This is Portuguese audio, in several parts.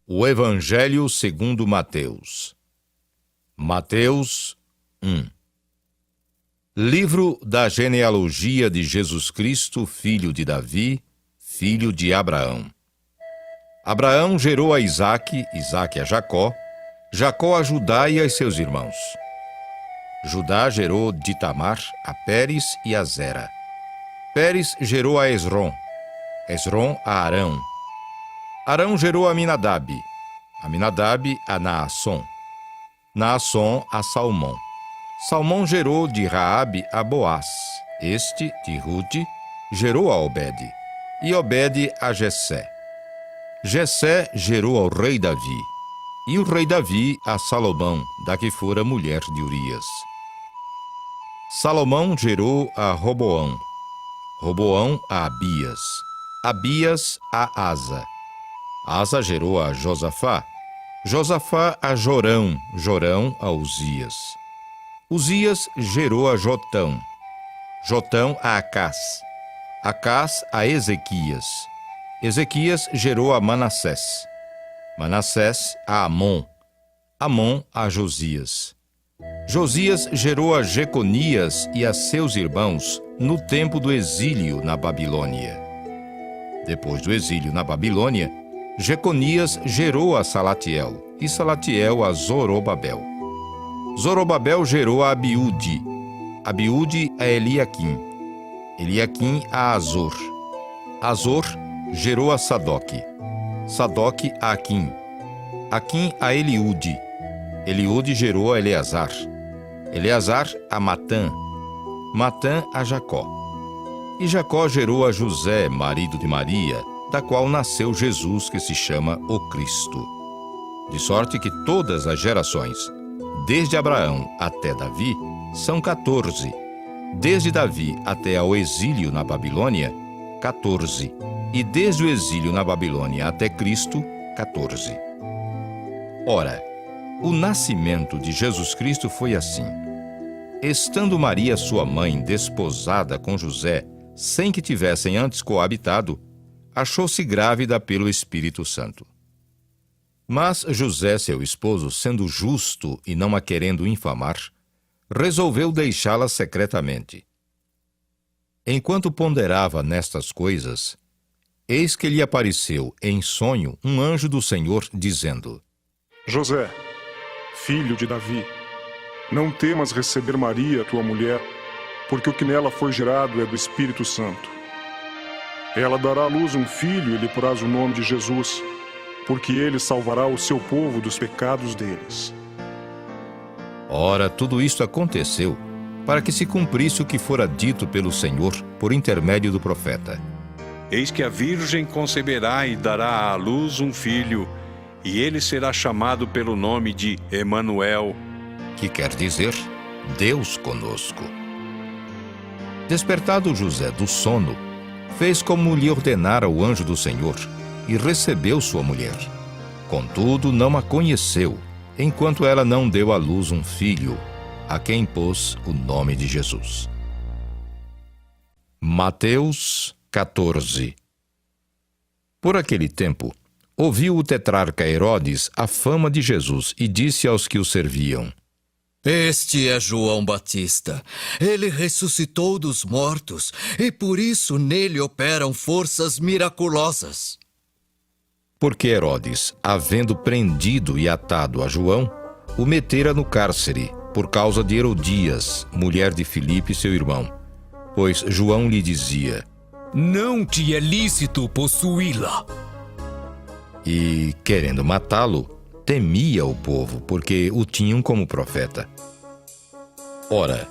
O Evangelho segundo Mateus. Mateus 1. Livro da genealogia de Jesus Cristo, filho de Davi, filho de Abraão. Abraão gerou a Isaque, Isaque a Jacó, Jacó a Judá e a seus irmãos. Judá gerou de Tamar a Pérez e a Zera. Pérez gerou a Esrom, Esrom a Arão. Arão gerou a Aminadab, Aminadab a Naasson, Naasson a Salmão. Salmão gerou de Raabe a Boaz, este, de Rude, gerou a Obede, e Obede a Jessé. Jessé gerou ao rei Davi, e o rei Davi a Salomão, da que fora mulher de Urias. Salomão gerou a Roboão, Roboão a Abias, Abias a Asa. Asa gerou a Josafá, Josafá a Jorão, Jorão a Uzias. Uzias gerou a Jotão, Jotão a Acás, Acás a Ezequias. Ezequias gerou a Manassés, Manassés a Amon, Amon a Josias. Josias gerou a Jeconias e a seus irmãos no tempo do exílio na Babilônia. Depois do exílio na Babilônia, Jeconias gerou a Salatiel, e Salatiel a Zorobabel. Zorobabel gerou a Abiúde, Abiúde a Eliaquim, Eliaquim a Azor. Azor gerou a Sadoque, Sadoque a Aquim, Aquim a Eliúde. Eliúde gerou a Eleazar, Eleazar a Matã, Matã a Jacó. E Jacó gerou a José, marido de Maria, da qual nasceu Jesus, que se chama o Cristo. De sorte que todas as gerações, desde Abraão até Davi, são 14. Desde Davi até ao exílio na Babilônia, 14. E desde o exílio na Babilônia até Cristo, 14. Ora, o nascimento de Jesus Cristo foi assim. Estando Maria, sua mãe, desposada com José, sem que tivessem antes coabitado, achou-se grávida pelo Espírito Santo. Mas José, seu esposo, sendo justo e não a querendo infamar, resolveu deixá-la secretamente. Enquanto ponderava nestas coisas, eis que lhe apareceu em sonho um anjo do Senhor, dizendo: José, filho de Davi, não temas receber Maria, tua mulher, porque o que nela foi gerado é do Espírito Santo. Ela dará à luz um filho e lhe porás o nome de Jesus, porque ele salvará o seu povo dos pecados deles. Ora, tudo isto aconteceu para que se cumprisse o que fora dito pelo Senhor por intermédio do profeta. Eis que a virgem conceberá e dará à luz um filho, e ele será chamado pelo nome de Emanuel, que quer dizer Deus conosco. Despertado José do sono, fez como lhe ordenara o anjo do Senhor, e recebeu sua mulher. Contudo, não a conheceu, enquanto ela não deu à luz um filho, a quem pôs o nome de Jesus. Mateus 14. Por aquele tempo, ouviu o tetrarca Herodes a fama de Jesus e disse aos que o serviam: Este é João Batista. Ele ressuscitou dos mortos e por isso nele operam forças miraculosas. Porque Herodes, havendo prendido e atado a João, o metera no cárcere, por causa de Herodias, mulher de Filipe, seu irmão. Pois João lhe dizia: Não te é lícito possuí-la. E, querendo matá-lo, temia o povo, porque o tinham como profeta. Ora,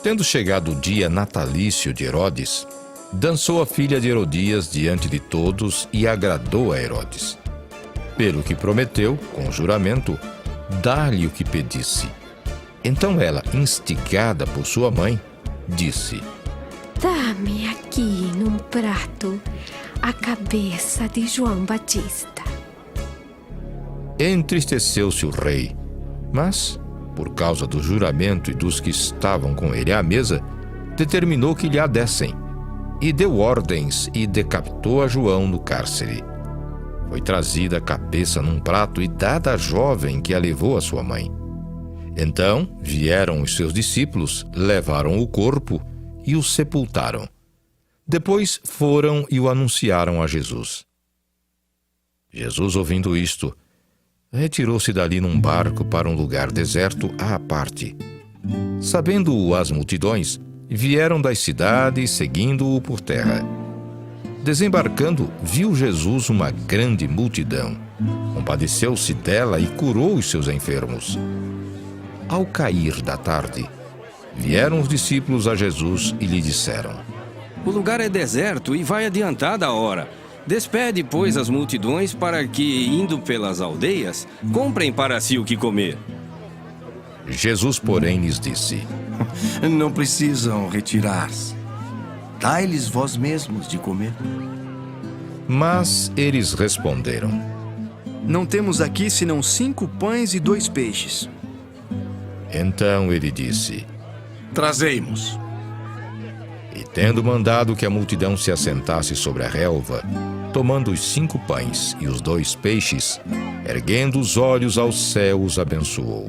tendo chegado o dia natalício de Herodes, dançou a filha de Herodias diante de todos e agradou a Herodes. Pelo que prometeu, com juramento, dar-lhe o que pedisse. Então ela, instigada por sua mãe, disse: Dá-me aqui num prato a cabeça de João Batista. Entristeceu-se o rei, mas, por causa do juramento e dos que estavam com ele à mesa, determinou que lhe a dessem, e deu ordens e decapitou a João no cárcere. Foi trazida a cabeça num prato e dada à jovem que a levou à sua mãe. Então vieram os seus discípulos, levaram o corpo e o sepultaram. Depois foram e o anunciaram a Jesus. Jesus, ouvindo isto, retirou-se dali num barco para um lugar deserto à parte. Sabendo-o as multidões, vieram das cidades seguindo-o por terra. Desembarcando, viu Jesus uma grande multidão. Compadeceu-se dela e curou os seus enfermos. Ao cair da tarde, vieram os discípulos a Jesus e lhe disseram: O lugar é deserto e vai adiantada a hora. Despede, pois, as multidões para que, indo pelas aldeias, comprem para si o que comer. Jesus, porém, lhes disse: Não precisam retirar-se. Dai-lhes vós mesmos de comer. Mas eles responderam: Não temos aqui senão 5 pães e 2 peixes. Então ele disse: Trazei-mos. E tendo mandado que a multidão se assentasse sobre a relva, tomando os 5 pães e os 2 peixes, erguendo os olhos aos céus, abençoou.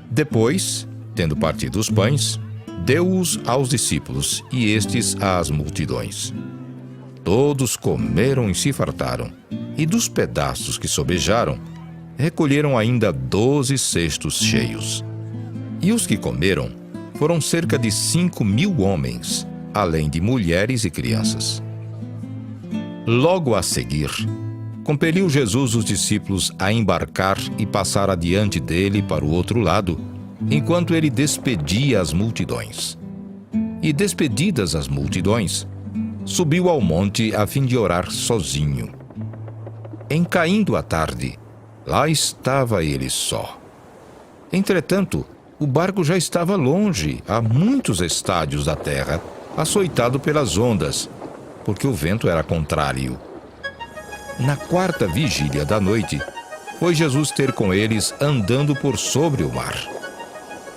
Depois, tendo partido os pães, deu-os aos discípulos e estes às multidões. Todos comeram e se fartaram, e dos pedaços que sobejaram, recolheram ainda 12 cestos cheios. E os que comeram foram cerca de 5.000 homens, além de mulheres e crianças. Logo a seguir, compeliu Jesus os discípulos a embarcar e passar adiante dele para o outro lado, enquanto ele despedia as multidões. E despedidas as multidões, subiu ao monte a fim de orar sozinho. Em caindo a tarde, lá estava ele só. Entretanto, o barco já estava longe, a muitos estádios da terra, açoitado pelas ondas, porque o vento era contrário. Na 4ª vigília da noite, foi Jesus ter com eles andando por sobre o mar.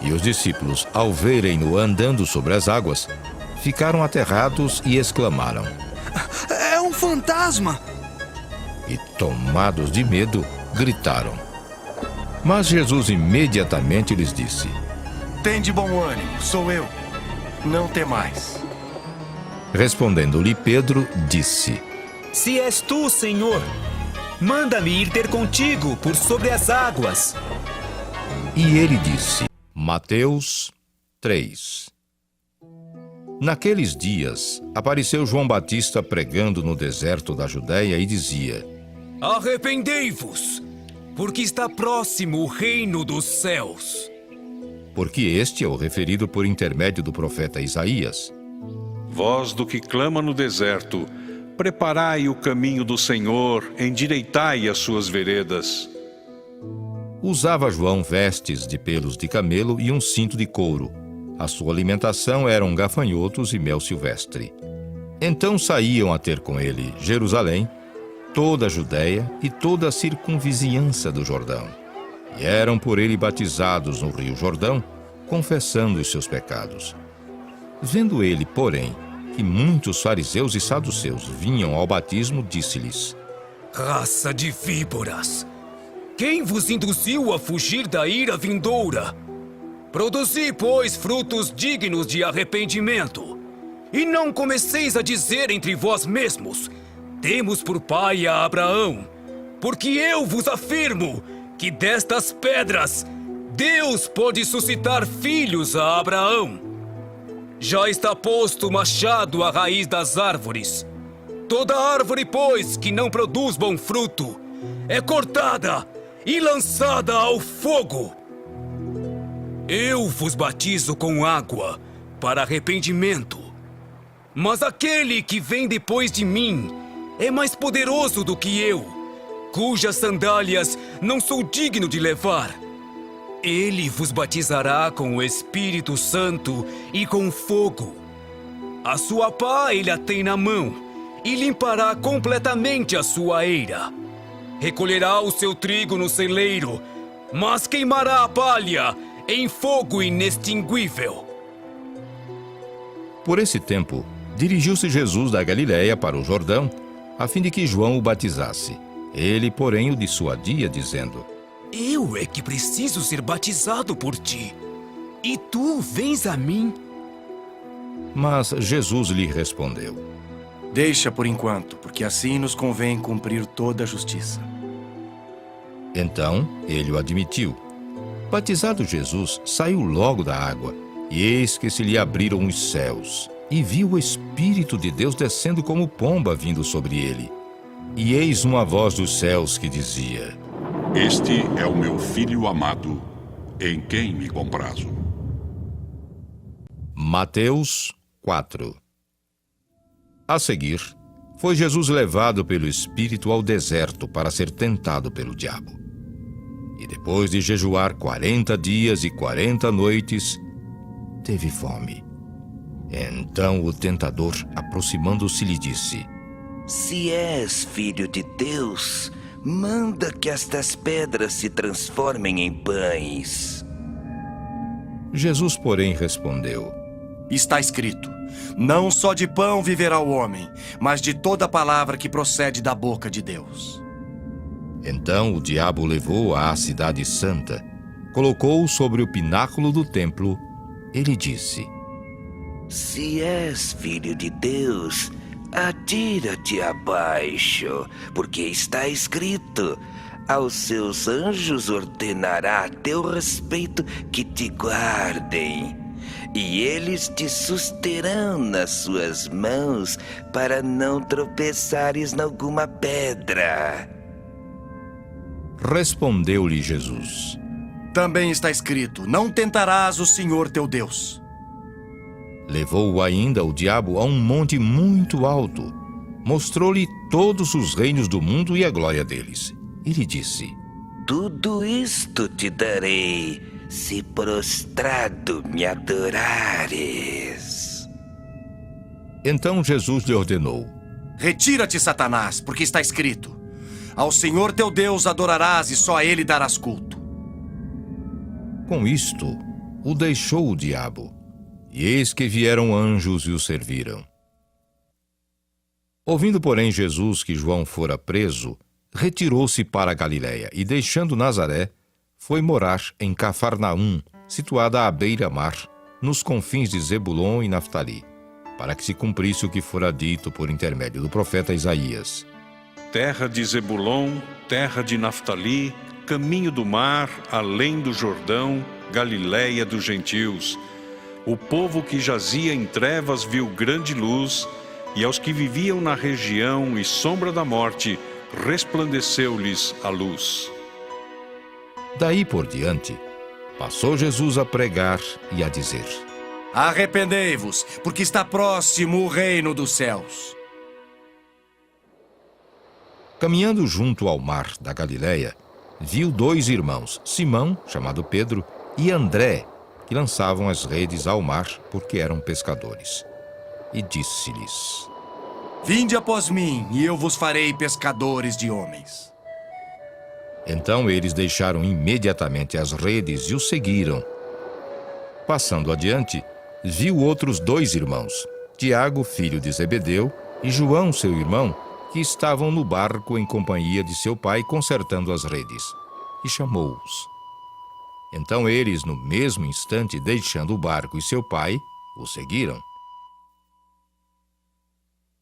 E os discípulos, ao verem-no andando sobre as águas, ficaram aterrados e exclamaram: É um fantasma! E, tomados de medo, gritaram. Mas Jesus imediatamente lhes disse: Tende bom ânimo, sou eu. Não temais. Respondendo-lhe Pedro, disse: Se és tu, Senhor, manda-me ir ter contigo por sobre as águas. E ele disse. Mateus 3. Naqueles dias, apareceu João Batista pregando no deserto da Judéia e dizia: Arrependei-vos, porque está próximo o reino dos céus. Porque este é o referido por intermédio do profeta Isaías. Voz do que clama no deserto, preparai o caminho do Senhor, endireitai as suas veredas. Usava João vestes de pelos de camelo e um cinto de couro. A sua alimentação eram gafanhotos e mel silvestre. Então saíam a ter com ele Jerusalém, toda a Judéia e toda a circunvizinhança do Jordão. E eram por ele batizados no rio Jordão, confessando os seus pecados. Vendo ele, porém, que muitos fariseus e saduceus vinham ao batismo, disse-lhes: Raça de víboras! Quem vos induziu a fugir da ira vindoura? Produzi, pois, frutos dignos de arrependimento. E não comeceis a dizer entre vós mesmos: temos por pai a Abraão. Porque eu vos afirmo que destas pedras Deus pode suscitar filhos a Abraão. Já está posto o machado à raiz das árvores. Toda árvore, pois, que não produz bom fruto, é cortada e lançada ao fogo. Eu vos batizo com água para arrependimento. Mas aquele que vem depois de mim é mais poderoso do que eu, cujas sandálias não sou digno de levar. Ele vos batizará com o Espírito Santo e com fogo. A sua pá ele a tem na mão e limpará completamente a sua eira. Recolherá o seu trigo no celeiro, mas queimará a palha em fogo inextinguível. Por esse tempo, dirigiu-se Jesus da Galiléia para o Jordão, a fim de que João o batizasse. Ele, porém, o dissuadia, dizendo: Eu é que preciso ser batizado por ti. E tu vens a mim? Mas Jesus lhe respondeu: Deixa por enquanto, porque assim nos convém cumprir toda a justiça. Então ele o admitiu. Batizado Jesus, saiu logo da água, e eis que se lhe abriram os céus, e viu o Espírito de Deus descendo como pomba vindo sobre ele. E eis uma voz dos céus que dizia: Este é o meu filho amado, em quem me comprazo. Mateus 4. A seguir, foi Jesus levado pelo Espírito ao deserto para ser tentado pelo diabo. E depois de jejuar 40 dias e 40 noites, teve fome. Então o tentador, aproximando-se, lhe disse: Se és filho de Deus, manda que estas pedras se transformem em pães. Jesus, porém, respondeu: Está escrito: Não só de pão viverá o homem, mas de toda palavra que procede da boca de Deus. Então o diabo o levou à cidade santa, colocou-o sobre o pináculo do templo. Ele disse: Se és filho de Deus, atira-te abaixo, porque está escrito: Aos seus anjos ordenará a teu respeito que te guardem, e eles te susterão nas suas mãos, para não tropeçares em alguma pedra. Respondeu-lhe Jesus: Também está escrito: Não tentarás o Senhor teu Deus. Levou-o ainda o diabo a um monte muito alto, mostrou-lhe todos os reinos do mundo e a glória deles. E lhe disse: Tudo isto te darei, se prostrado me adorares. Então Jesus lhe ordenou: Retira-te, Satanás, porque está escrito: Ao Senhor teu Deus adorarás e só a ele darás culto. Com isto, o deixou o diabo, e eis que vieram anjos e o serviram. Ouvindo, porém, Jesus que João fora preso, retirou-se para a Galiléia e, deixando Nazaré, foi morar em Cafarnaum, situada à beira-mar, nos confins de Zebulon e Naftali, para que se cumprisse o que fora dito por intermédio do profeta Isaías: Terra de Zebulon, terra de Naftali, caminho do mar, além do Jordão, Galiléia dos gentios. O povo que jazia em trevas viu grande luz, e aos que viviam na região e sombra da morte, resplandeceu-lhes a luz. Daí por diante, passou Jesus a pregar e a dizer: Arrependei-vos, porque está próximo o reino dos céus. Caminhando junto ao mar da Galiléia, viu 2 irmãos, Simão, chamado Pedro, e André, que lançavam as redes ao mar porque eram pescadores. E disse-lhes: Vinde após mim, e eu vos farei pescadores de homens. Então eles deixaram imediatamente as redes e o seguiram. Passando adiante, viu outros 2 irmãos, Tiago, filho de Zebedeu, e João, seu irmão, que estavam no barco em companhia de seu pai consertando as redes, e chamou-os. Então eles, no mesmo instante, deixando o barco e seu pai, o seguiram.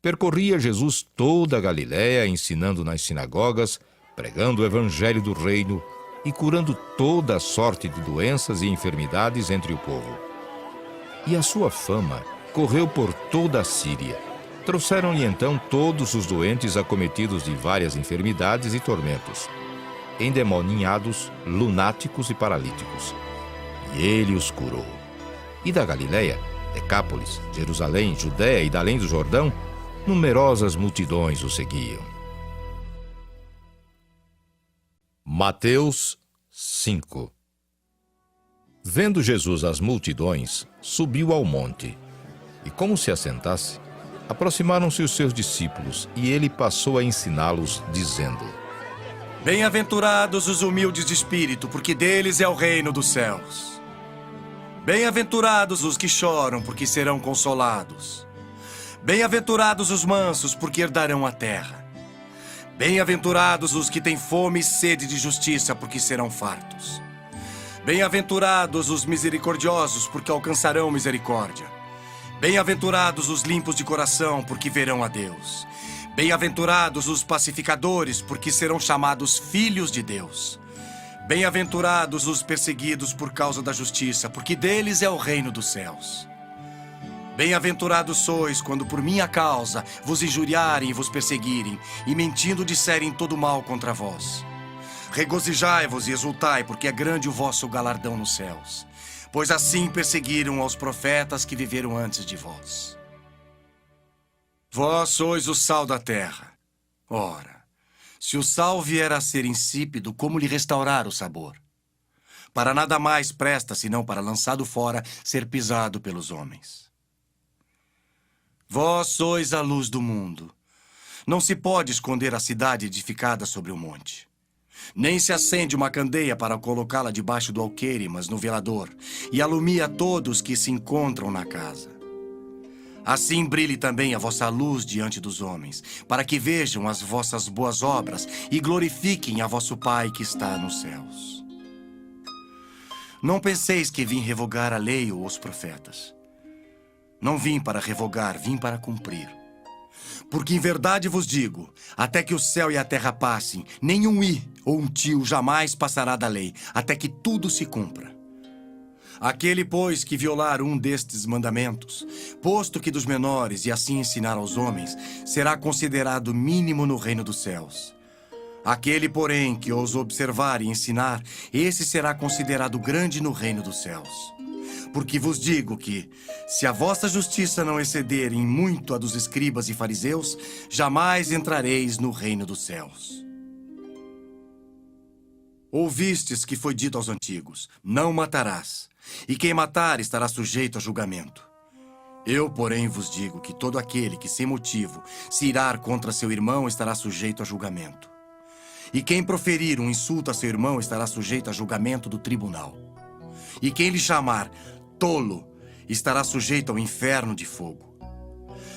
Percorria Jesus toda a Galiléia, ensinando nas sinagogas, pregando o evangelho do reino e curando toda a sorte de doenças e enfermidades entre o povo. E a sua fama correu por toda a Síria. Trouxeram-lhe então todos os doentes acometidos de várias enfermidades e tormentos, endemoninhados, lunáticos e paralíticos. E ele os curou. E da Galiléia, Decápolis, Jerusalém, Judéia e da além do Jordão, numerosas multidões o seguiam. Mateus 5. Vendo Jesus as multidões, subiu ao monte, e como se assentasse, aproximaram-se os seus discípulos, e ele passou a ensiná-los, dizendo: Bem-aventurados os humildes de espírito, porque deles é o reino dos céus. Bem-aventurados os que choram, porque serão consolados. Bem-aventurados os mansos, porque herdarão a terra. Bem-aventurados os que têm fome e sede de justiça, porque serão fartos. Bem-aventurados os misericordiosos, porque alcançarão misericórdia. Bem-aventurados os limpos de coração, porque verão a Deus. Bem-aventurados os pacificadores, porque serão chamados filhos de Deus. Bem-aventurados os perseguidos por causa da justiça, porque deles é o reino dos céus. Bem-aventurados sois quando por minha causa vos injuriarem e vos perseguirem, e mentindo disserem todo mal contra vós. Regozijai-vos e exultai, porque é grande o vosso galardão nos céus. Pois assim perseguiram aos profetas que viveram antes de vós. Vós sois o sal da terra. Ora, se o sal vier a ser insípido, como lhe restaurar o sabor? Para nada mais presta, senão para, lançado fora, ser pisado pelos homens. Vós sois a luz do mundo. Não se pode esconder a cidade edificada sobre o monte. Nem se acende uma candeia para colocá-la debaixo do alqueire, mas no velador, e alumia todos que se encontram na casa. Assim brilhe também a vossa luz diante dos homens, para que vejam as vossas boas obras e glorifiquem a vosso Pai que está nos céus. Não penseis que vim revogar a lei ou os profetas. Não vim para revogar, vim para cumprir. Porque em verdade vos digo, até que o céu e a terra passem, nenhum i ou um tio jamais passará da lei, até que tudo se cumpra. Aquele, pois, que violar um destes mandamentos, posto que dos menores e assim ensinar aos homens, será considerado mínimo no reino dos céus. Aquele, porém, que os observar e ensinar, esse será considerado grande no reino dos céus. Porque vos digo que, se a vossa justiça não exceder em muito a dos escribas e fariseus, jamais entrareis no reino dos céus. Ouvistes que foi dito aos antigos, não matarás, e quem matar estará sujeito a julgamento. Eu, porém, vos digo que todo aquele que sem motivo se irar contra seu irmão estará sujeito a julgamento. E quem proferir um insulto a seu irmão estará sujeito a julgamento do tribunal. E quem lhe chamar tolo estará sujeito ao inferno de fogo.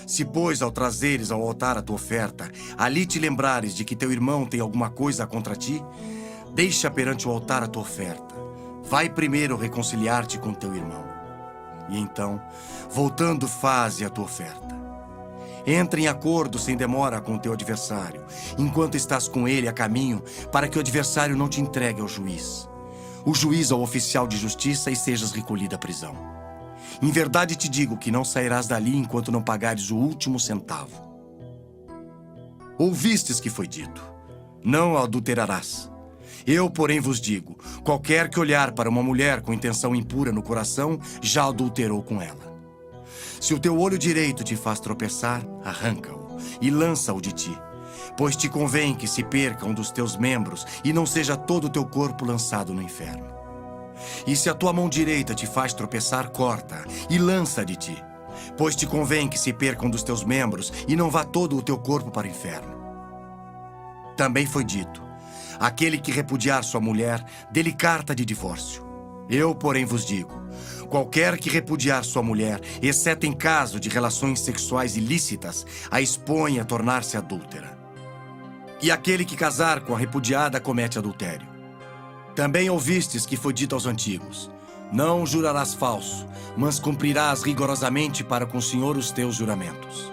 Se, pois, ao trazeres ao altar a tua oferta, ali te lembrares de que teu irmão tem alguma coisa contra ti, deixa perante o altar a tua oferta. Vai primeiro reconciliar-te com teu irmão. E então, voltando, faze a tua oferta. Entra em acordo sem demora com o teu adversário, enquanto estás com ele a caminho, para que o adversário não te entregue ao juiz. O juiz ao oficial de justiça e sejas recolhido à prisão. Em verdade te digo que não sairás dali enquanto não pagares o último centavo. Ouvistes que foi dito, não adulterarás. Eu, porém, vos digo, qualquer que olhar para uma mulher com intenção impura no coração, já adulterou com ela. Se o teu olho direito te faz tropeçar, arranca-o e lança-o de ti. Pois te convém que se perca um dos teus membros e não seja todo o teu corpo lançado no inferno. E se a tua mão direita te faz tropeçar, corta e lança de ti. Pois te convém que se perca um dos teus membros e não vá todo o teu corpo para o inferno. Também foi dito, aquele que repudiar sua mulher, dê-lhe carta de divórcio. Eu, porém, vos digo, qualquer que repudiar sua mulher, exceto em caso de relações sexuais ilícitas, a expõe a tornar-se adúltera. E aquele que casar com a repudiada comete adultério. Também ouvistes que foi dito aos antigos, não jurarás falso, mas cumprirás rigorosamente para com o Senhor os teus juramentos.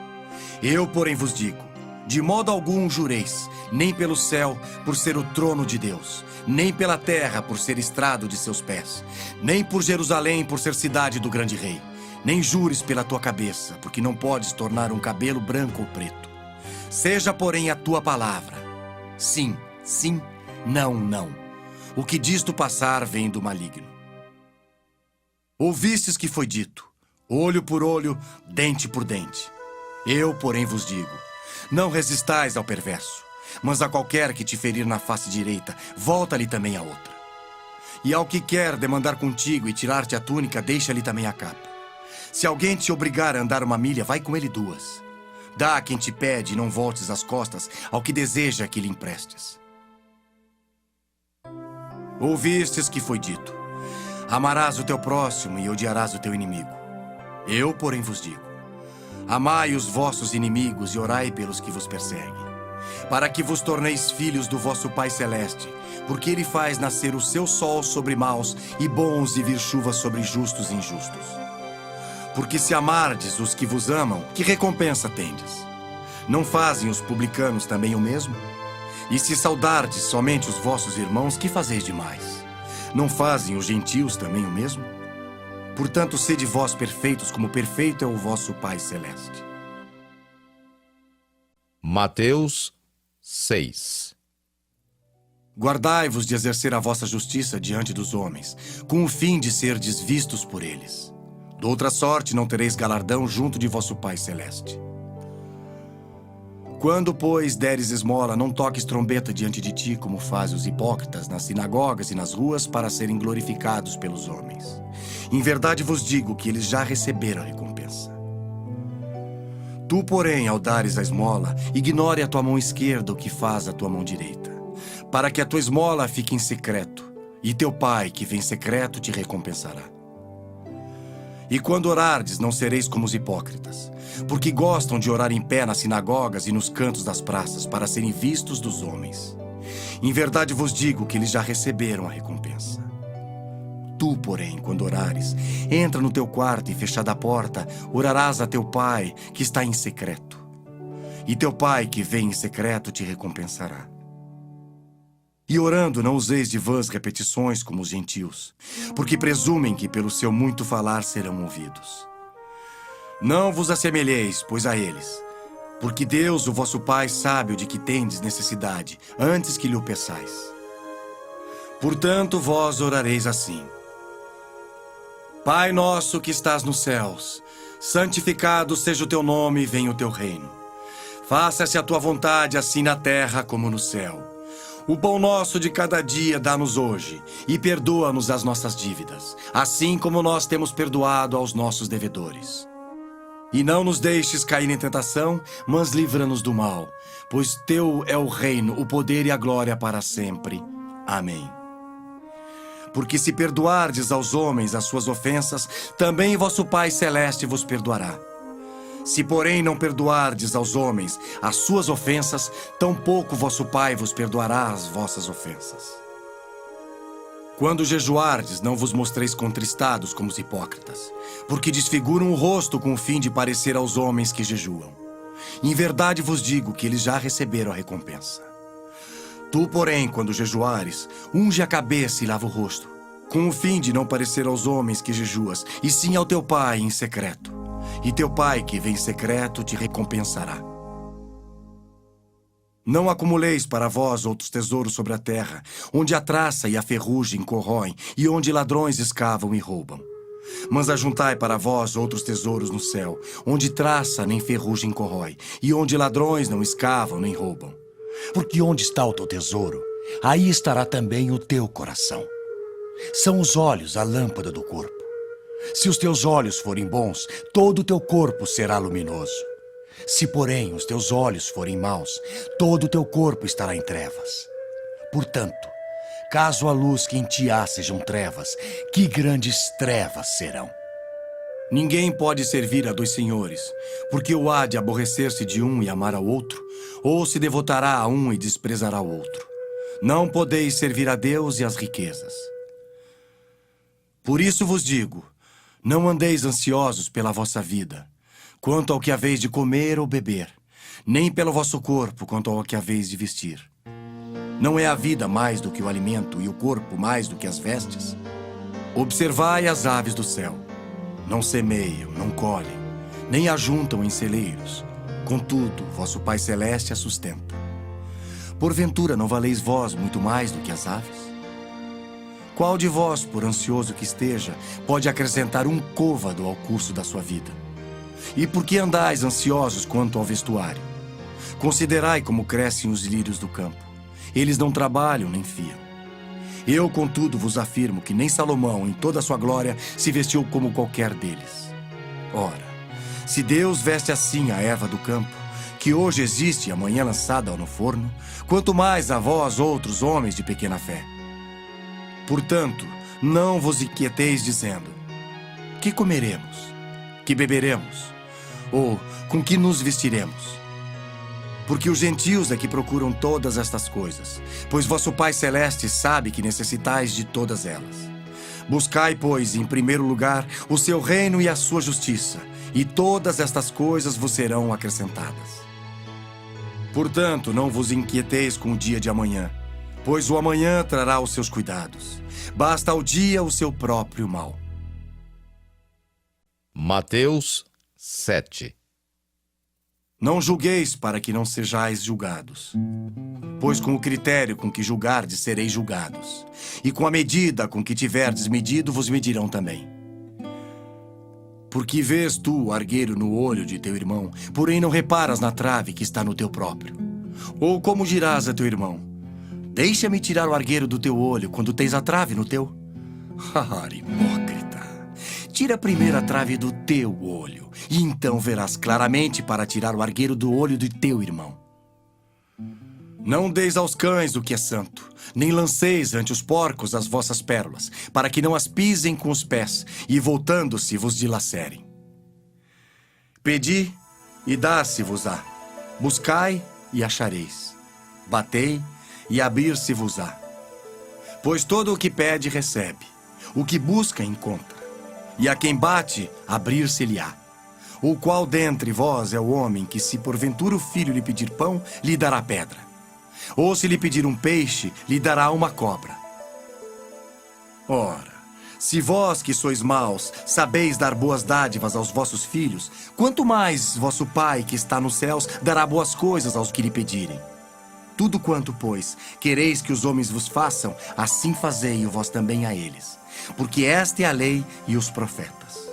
Eu, porém, vos digo, de modo algum jureis, nem pelo céu, por ser o trono de Deus, nem pela terra, por ser estrado de seus pés, nem por Jerusalém, por ser cidade do grande rei. Nem jures pela tua cabeça, porque não podes tornar um cabelo branco ou preto. Seja, porém, a tua palavra sim, sim, não, não. O que disto passar vem do maligno. Ouvistes que foi dito, olho por olho, dente por dente. Eu, porém, vos digo, não resistais ao perverso, mas a qualquer que te ferir na face direita, volta-lhe também a outra. E ao que quer demandar contigo e tirar-te a túnica, deixa-lhe também a capa. Se alguém te obrigar a andar 1 milha, vai com ele 2. Dá a quem te pede e não voltes as costas ao que deseja que lhe emprestes. Ouvistes que foi dito, amarás o teu próximo e odiarás o teu inimigo. Eu, porém, vos digo, amai os vossos inimigos e orai pelos que vos perseguem. para que vos torneis filhos do vosso Pai Celeste, porque Ele faz nascer o seu sol sobre maus e bons e vir chuva sobre justos e injustos. Porque se amardes os que vos amam, que recompensa tendes? Não fazem os publicanos também o mesmo? E se saudardes somente os vossos irmãos, que fazeis demais? Não fazem os gentios também o mesmo? Portanto, sede vós perfeitos, como perfeito é o vosso Pai Celeste. Mateus 6. Guardai-vos de exercer a vossa justiça diante dos homens, com o fim de serdes vistos por eles. De outra sorte não tereis galardão junto de vosso Pai Celeste. Quando, pois, deres esmola, não toques trombeta diante de ti, como fazem os hipócritas nas sinagogas e nas ruas, para serem glorificados pelos homens. Em verdade vos digo que eles já receberam a recompensa. Tu, porém, ao dares a esmola, ignore a tua mão esquerda o que faz a tua mão direita, para que a tua esmola fique em secreto, e teu Pai, que vem em secreto, te recompensará. E quando orardes, não sereis como os hipócritas, porque gostam de orar em pé nas sinagogas e nos cantos das praças, para serem vistos dos homens. Em verdade vos digo que eles já receberam a recompensa. Tu, porém, quando orares, entra no teu quarto e, fechada a porta, orarás a teu Pai, que está em secreto. E teu Pai, que vem em secreto, te recompensará. E orando, não useis de vãs repetições como os gentios, porque presumem que pelo seu muito falar serão ouvidos. Não vos assemelheis, pois, a eles, porque Deus, o vosso Pai, sabe o de que tendes necessidade, antes que lhe o peçais. Portanto, vós orareis assim: Pai nosso que estás nos céus, santificado seja o teu nome e venha o teu reino. Faça-se a tua vontade, assim na terra como no céu. O pão nosso de cada dia dá-nos hoje, e perdoa-nos as nossas dívidas, assim como nós temos perdoado aos nossos devedores. E não nos deixes cair em tentação, mas livra-nos do mal, pois teu é o reino, o poder e a glória para sempre. Amém. Porque se perdoardes aos homens as suas ofensas, também vosso Pai Celeste vos perdoará. Se, porém, não perdoardes aos homens as suas ofensas, tampouco vosso Pai vos perdoará as vossas ofensas. Quando jejuardes, não vos mostreis contristados como os hipócritas, porque desfiguram o rosto com o fim de parecer aos homens que jejuam. Em verdade vos digo que eles já receberam a recompensa. Tu, porém, quando jejuares, unge a cabeça e lava o rosto, com o fim de não parecer aos homens que jejuas, e sim ao teu Pai em secreto. E teu Pai, que vem em secreto, te recompensará. Não acumuleis para vós outros tesouros sobre a terra, onde a traça e a ferrugem corroem, e onde ladrões escavam e roubam. Mas ajuntai para vós outros tesouros no céu, onde traça nem ferrugem corrói, e onde ladrões não escavam nem roubam. Porque onde está o teu tesouro, aí estará também o teu coração. São os olhos a lâmpada do corpo. Se os teus olhos forem bons, todo o teu corpo será luminoso. Se, porém, os teus olhos forem maus, todo o teu corpo estará em trevas. Portanto, caso a luz que em ti há sejam trevas, que grandes trevas serão. Ninguém pode servir a dois senhores, porque ou há de aborrecer-se de um e amar ao outro, ou se devotará a um e desprezará o outro. Não podeis servir a Deus e às riquezas. Por isso vos digo, não andeis ansiosos pela vossa vida, quanto ao que haveis de comer ou beber, nem pelo vosso corpo, quanto ao que haveis de vestir. Não é a vida mais do que o alimento e o corpo mais do que as vestes? Observai as aves do céu. Não semeiam, não colhem, nem ajuntam em celeiros. Contudo, vosso Pai Celeste a sustenta. Porventura não valeis vós muito mais do que as aves? Qual de vós, por ansioso que esteja, pode acrescentar um côvado ao curso da sua vida? E por que andais ansiosos quanto ao vestuário? Considerai como crescem os lírios do campo. Eles não trabalham nem fiam. Eu, contudo, vos afirmo que nem Salomão, em toda a sua glória, se vestiu como qualquer deles. Ora, se Deus veste assim a erva do campo, que hoje existe e amanhã lançada no forno, quanto mais a vós, outros homens de pequena fé. Portanto, não vos inquieteis dizendo: que comeremos? Que beberemos? Ou com que nos vestiremos? Porque os gentios é que procuram todas estas coisas, pois vosso Pai Celeste sabe que necessitais de todas elas. Buscai, pois, em primeiro lugar, o seu reino e a sua justiça, e todas estas coisas vos serão acrescentadas. Portanto, não vos inquieteis com o dia de amanhã, pois o amanhã trará os seus cuidados. Basta ao dia o seu próprio mal. Mateus 7. Não julgueis para que não sejais julgados. Pois com o critério com que julgardes sereis julgados, e com a medida com que tiverdes medido vos medirão também. Porque vês tu o argueiro no olho de teu irmão, porém não reparas na trave que está no teu próprio? Ou como dirás a teu irmão: deixa-me tirar o argueiro do teu olho, quando tens a trave no teu? Hipócrita! Tira primeiro a trave do teu olho, e então verás claramente para tirar o argueiro do olho de teu irmão. Não deis aos cães o que é santo, nem lanceis ante os porcos as vossas pérolas, para que não as pisem com os pés, e voltando-se vos dilacerem. Pedi, e dá-se-vos-á. Buscai, e achareis. Batei, e abrir-se-vos-á. Pois todo o que pede, recebe. O que busca, encontra. E a quem bate, abrir-se-lhe-á. O qual dentre vós é o homem que, se porventura o filho lhe pedir pão, lhe dará pedra? Ou se lhe pedir um peixe, lhe dará uma cobra? Ora, se vós que sois maus, sabeis dar boas dádivas aos vossos filhos, quanto mais vosso Pai que está nos céus dará boas coisas aos que lhe pedirem. Tudo quanto, pois, quereis que os homens vos façam, assim fazei-o vós também a eles. Porque esta é a lei e os profetas.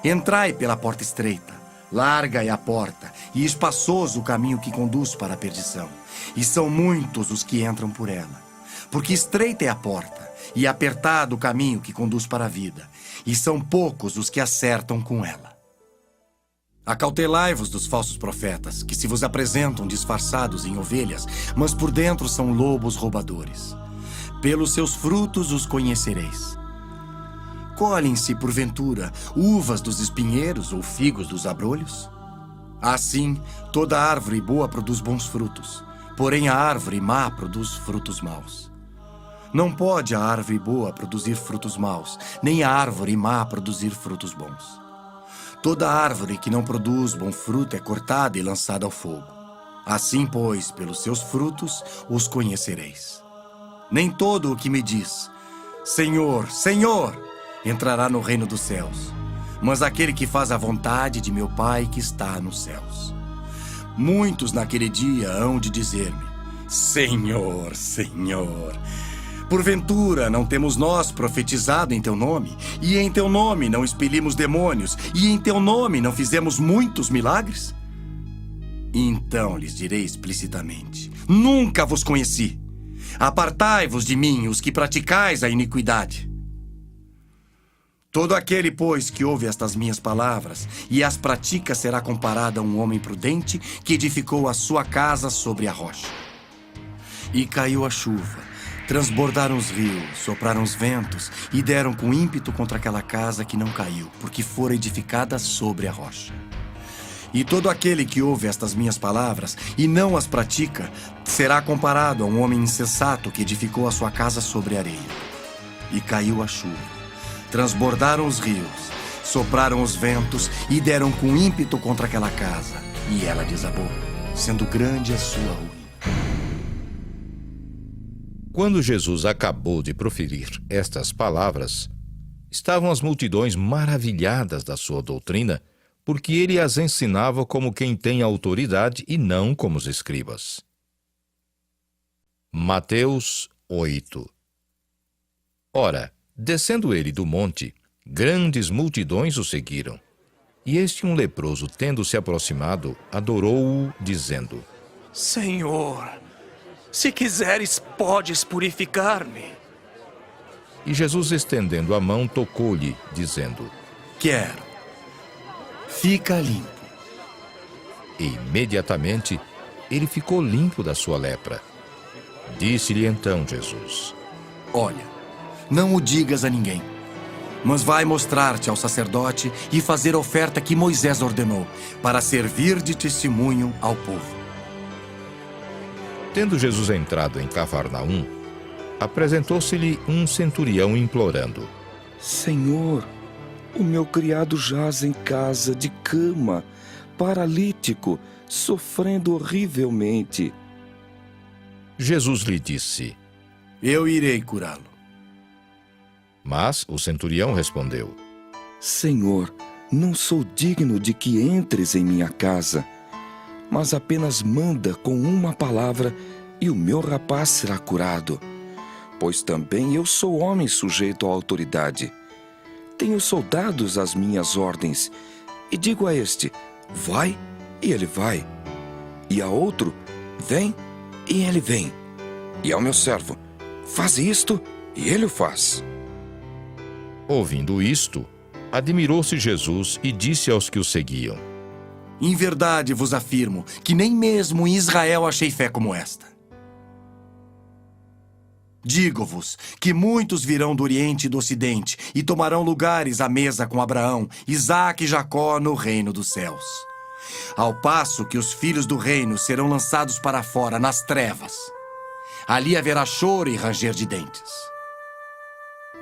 Entrai pela porta estreita, larga é a porta, e espaçoso o caminho que conduz para a perdição. E são muitos os que entram por ela. Porque estreita é a porta, e apertado o caminho que conduz para a vida, e são poucos os que acertam com ela. Acautelai-vos dos falsos profetas, que se vos apresentam disfarçados em ovelhas, mas por dentro são lobos roubadores. Pelos seus frutos os conhecereis. Colhem-se, porventura, uvas dos espinheiros ou figos dos abrolhos? Assim, toda árvore boa produz bons frutos, porém a árvore má produz frutos maus. Não pode a árvore boa produzir frutos maus, nem a árvore má produzir frutos bons. Toda árvore que não produz bom fruto é cortada e lançada ao fogo. Assim, pois, pelos seus frutos os conhecereis. Nem todo o que me diz, Senhor, Senhor, entrará no reino dos céus, mas aquele que faz a vontade de meu Pai que está nos céus. Muitos naquele dia hão de dizer-me: Senhor, Senhor, porventura não temos nós profetizado em teu nome, e em teu nome não expelimos demônios, e em teu nome não fizemos muitos milagres? Então lhes direi explicitamente: nunca vos conheci. Apartai-vos de mim, os que praticais a iniquidade. Todo aquele, pois, que ouve estas minhas palavras e as pratica será comparado a um homem prudente que edificou a sua casa sobre a rocha. E caiu a chuva, transbordaram os rios, sopraram os ventos e deram com ímpeto contra aquela casa que não caiu, porque fora edificada sobre a rocha. E todo aquele que ouve estas minhas palavras e não as pratica será comparado a um homem insensato que edificou a sua casa sobre a areia. E caiu a chuva, transbordaram os rios, sopraram os ventos e deram com ímpeto contra aquela casa, e ela desabou, sendo grande a sua ruína. Quando Jesus acabou de proferir estas palavras, estavam as multidões maravilhadas da sua doutrina, porque ele as ensinava como quem tem autoridade e não como os escribas. Mateus 8. Ora, descendo ele do monte, grandes multidões o seguiram. E este um leproso, tendo se aproximado, adorou-o, dizendo: Senhor, se quiseres, podes purificar-me. E Jesus, estendendo a mão, tocou-lhe, dizendo: Quero. Fica limpo. E imediatamente ele ficou limpo da sua lepra. Disse-lhe então Jesus: Olha, não o digas a ninguém, mas vai mostrar-te ao sacerdote e fazer a oferta que Moisés ordenou, para servir de testemunho ao povo. Tendo Jesus entrado em Cafarnaum, apresentou-se-lhe um centurião implorando: Senhor, o meu criado jaz em casa de cama, paralítico, sofrendo horrivelmente. Jesus lhe disse: Eu irei curá-lo. Mas o centurião respondeu: Senhor, não sou digno de que entres em minha casa, mas apenas manda com uma palavra e o meu rapaz será curado. Pois também eu sou homem sujeito à autoridade. Tenho soldados às minhas ordens, e digo a este: vai, e ele vai. E a outro: vem, e ele vem. E ao meu servo: faz isto, e ele o faz. Ouvindo isto, admirou-se Jesus e disse aos que o seguiam: Em verdade vos afirmo que nem mesmo em Israel achei fé como esta. Digo-vos que muitos virão do Oriente e do Ocidente e tomarão lugares à mesa com Abraão, Isaque e Jacó no reino dos céus. Ao passo que os filhos do reino serão lançados para fora, nas trevas. Ali haverá choro e ranger de dentes.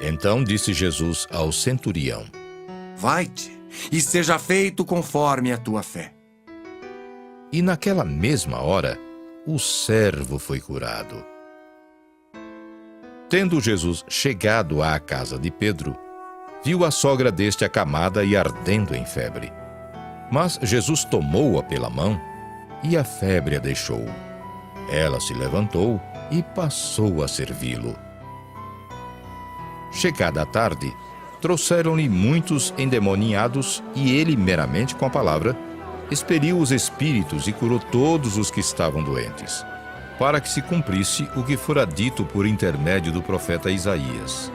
Então disse Jesus ao centurião: Vai-te, e seja feito conforme a tua fé. E naquela mesma hora, o servo foi curado. Tendo Jesus chegado à casa de Pedro, viu a sogra deste acamada e ardendo em febre. Mas Jesus tomou-a pela mão e a febre a deixou. Ela se levantou e passou a servi-lo. Chegada a tarde, trouxeram-lhe muitos endemoniados e ele, meramente com a palavra, expeliu os espíritos e curou todos os que estavam doentes, para que se cumprisse o que fora dito por intermédio do profeta Isaías.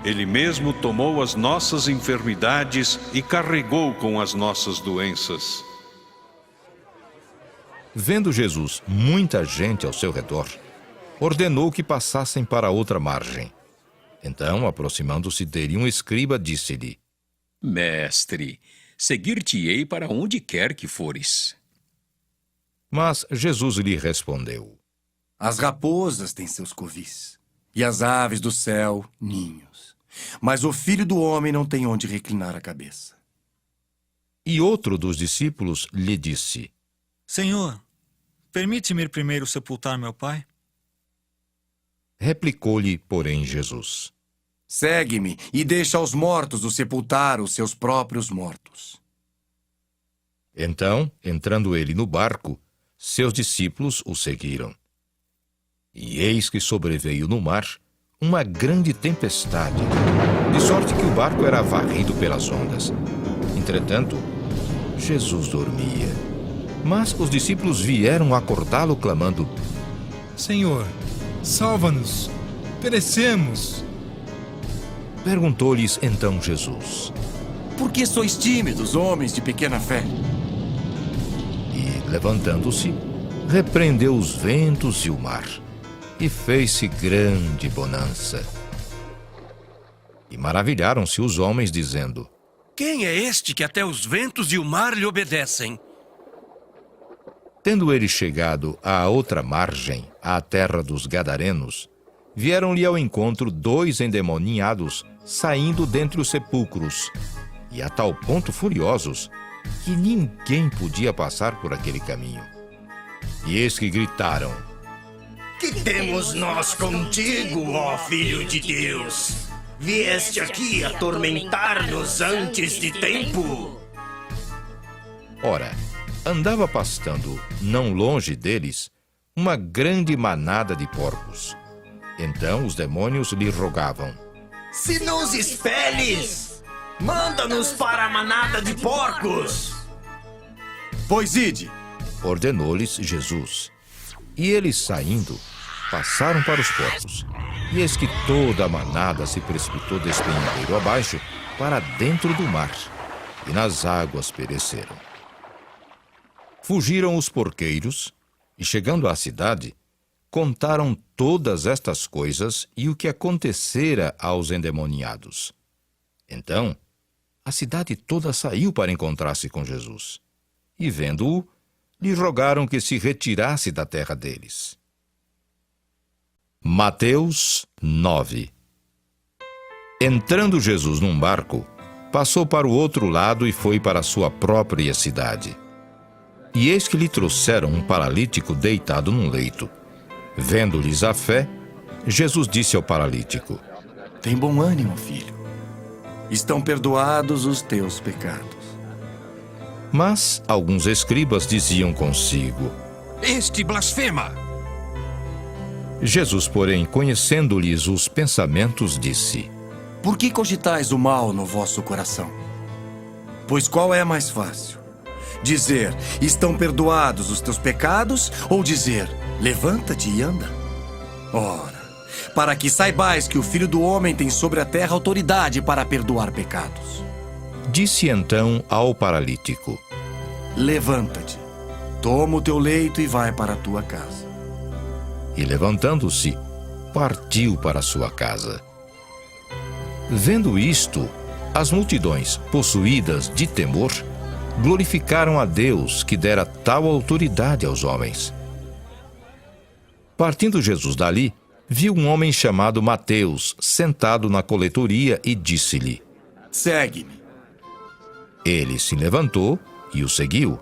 Ele mesmo tomou as nossas enfermidades e carregou com as nossas doenças. Vendo Jesus muita gente ao seu redor, ordenou que passassem para outra margem. Então, aproximando-se dele um escriba, disse-lhe: Mestre, seguir-te-ei para onde quer que fores. Mas Jesus lhe respondeu: As raposas têm seus covis, e as aves do céu, ninhos. Mas o Filho do Homem não tem onde reclinar a cabeça. E outro dos discípulos lhe disse: Senhor, permite-me ir primeiro sepultar meu pai? Replicou-lhe, porém, Jesus: Segue-me e deixa aos mortos o sepultar os seus próprios mortos. Então, entrando ele no barco, seus discípulos o seguiram. E eis que sobreveio no mar uma grande tempestade, de sorte que o barco era varrido pelas ondas. Entretanto, Jesus dormia. Mas os discípulos vieram acordá-lo, clamando: Senhor, salva-nos, perecemos. Perguntou-lhes então Jesus: Por que sois tímidos, homens de pequena fé? E, levantando-se, repreendeu os ventos e o mar, e fez-se grande bonança. E maravilharam-se os homens, dizendo: Quem é este que até os ventos e o mar lhe obedecem? Tendo ele chegado à outra margem, à terra dos Gadarenos, vieram-lhe ao encontro 2 endemoniados, saindo dentre os sepulcros, e a tal ponto furiosos, que ninguém podia passar por aquele caminho. E eis que gritaram: Que temos nós contigo, ó Filho de Deus? Vieste aqui atormentar-nos antes de tempo? Ora, andava pastando, não longe deles, uma grande manada de porcos. Então os demônios lhe rogavam: Se nos expeles, manda-nos para a manada de porcos. Pois ide, ordenou-lhes Jesus. E eles, saindo, passaram para os porcos. E eis que toda a manada se precipitou despenhadeiro abaixo para dentro do mar, e nas águas pereceram. Fugiram os porqueiros, e chegando à cidade, contaram todas estas coisas e o que acontecera aos endemoniados. Então, a cidade toda saiu para encontrar-se com Jesus. E, vendo-o, lhe rogaram que se retirasse da terra deles. Mateus 9. Entrando Jesus num barco, passou para o outro lado e foi para a sua própria cidade. E eis que lhe trouxeram um paralítico deitado num leito. Vendo-lhes a fé, Jesus disse ao paralítico: Tem bom ânimo, filho. Estão perdoados os teus pecados. Mas alguns escribas diziam consigo: Este blasfema! Jesus, porém, conhecendo-lhes os pensamentos, disse: Por que cogitais o mal no vosso coração? Pois qual é mais fácil? Dizer, estão perdoados os teus pecados, ou dizer, levanta-te e anda? Ora, para que saibais que o Filho do Homem tem sobre a terra autoridade para perdoar pecados. Disse então ao paralítico: Levanta-te, toma o teu leito e vai para a tua casa. E levantando-se, partiu para sua casa. Vendo isto, as multidões, possuídas de temor, glorificaram a Deus que dera tal autoridade aos homens. Partindo Jesus dali, viu um homem chamado Mateus sentado na coletoria e disse-lhe: Segue-me. Ele se levantou e o seguiu.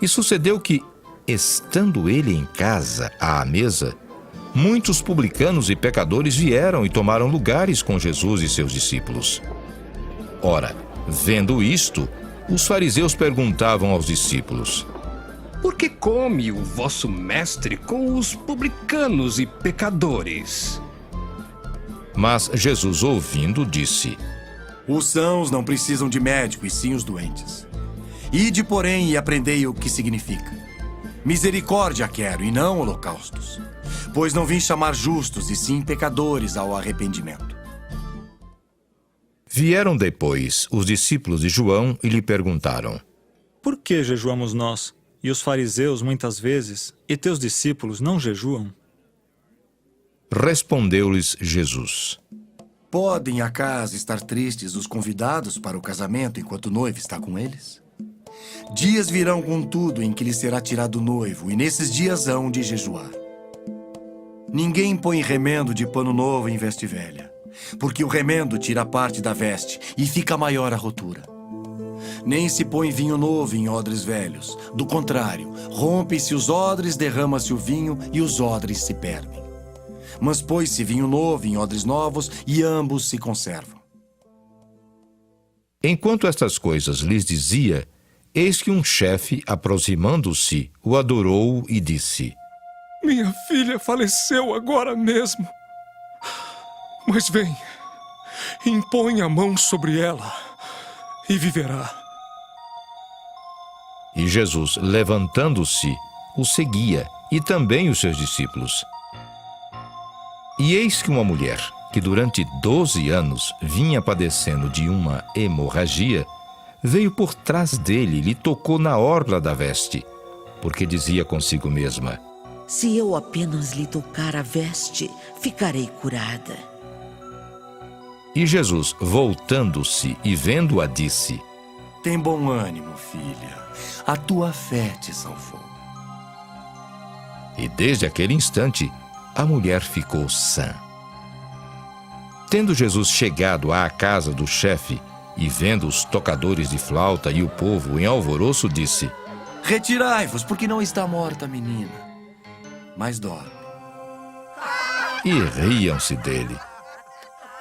E sucedeu que, estando ele em casa, à mesa, muitos publicanos e pecadores vieram e tomaram lugares com Jesus e seus discípulos. Ora, vendo isto, os fariseus perguntavam aos discípulos: Por que come o vosso mestre com os publicanos e pecadores? Mas Jesus, ouvindo, disse: Os sãos não precisam de médico, e sim os doentes. Ide, porém, e aprendei o que significa. Misericórdia quero, e não holocaustos. Pois não vim chamar justos, e sim pecadores ao arrependimento. Vieram depois os discípulos de João e lhe perguntaram: Por que jejuamos nós, e os fariseus muitas vezes, e teus discípulos não jejuam? Respondeu-lhes Jesus: Podem acaso estar tristes os convidados para o casamento enquanto o noivo está com eles? Dias virão, contudo, em que lhe será tirado o noivo, e nesses dias hão de jejuar. Ninguém põe remendo de pano novo em veste velha, porque o remendo tira parte da veste e fica maior a rotura. Nem se põe vinho novo em odres velhos. Do contrário, rompem-se os odres, derrama-se o vinho e os odres se perdem. Mas põe-se vinho novo em odres novos e ambos se conservam. Enquanto estas coisas lhes dizia, eis que um chefe, aproximando-se, o adorou e disse: Minha filha faleceu agora mesmo. Mas vem, impõe a mão sobre ela e viverá. E Jesus, levantando-se, o seguia, e também os seus discípulos. E eis que uma mulher, que durante 12 anos vinha padecendo de uma hemorragia, veio por trás dele e lhe tocou na orla da veste, porque dizia consigo mesma: Se eu apenas lhe tocar a veste, ficarei curada. E Jesus, voltando-se e vendo-a, disse: Tem bom ânimo, filha. A tua fé te salvou. E desde aquele instante, a mulher ficou sã. Tendo Jesus chegado à casa do chefe, e vendo os tocadores de flauta e o povo em alvoroço, disse: Retirai-vos, porque não está morta a menina, mas dorme. E riam-se dele.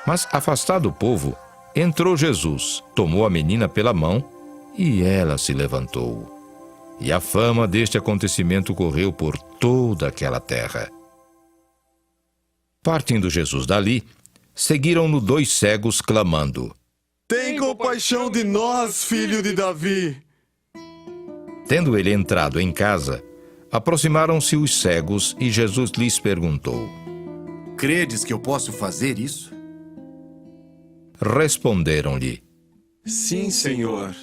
Mas, afastado o povo, entrou Jesus, tomou a menina pela mão, e ela se levantou. E a fama deste acontecimento correu por toda aquela terra. Partindo Jesus dali, seguiram-no 2 cegos, clamando: Tem compaixão de nós, filho de Davi. Tendo ele entrado em casa, aproximaram-se os cegos e Jesus lhes perguntou: Credes que eu posso fazer isso? Responderam-lhe: Sim, Senhor.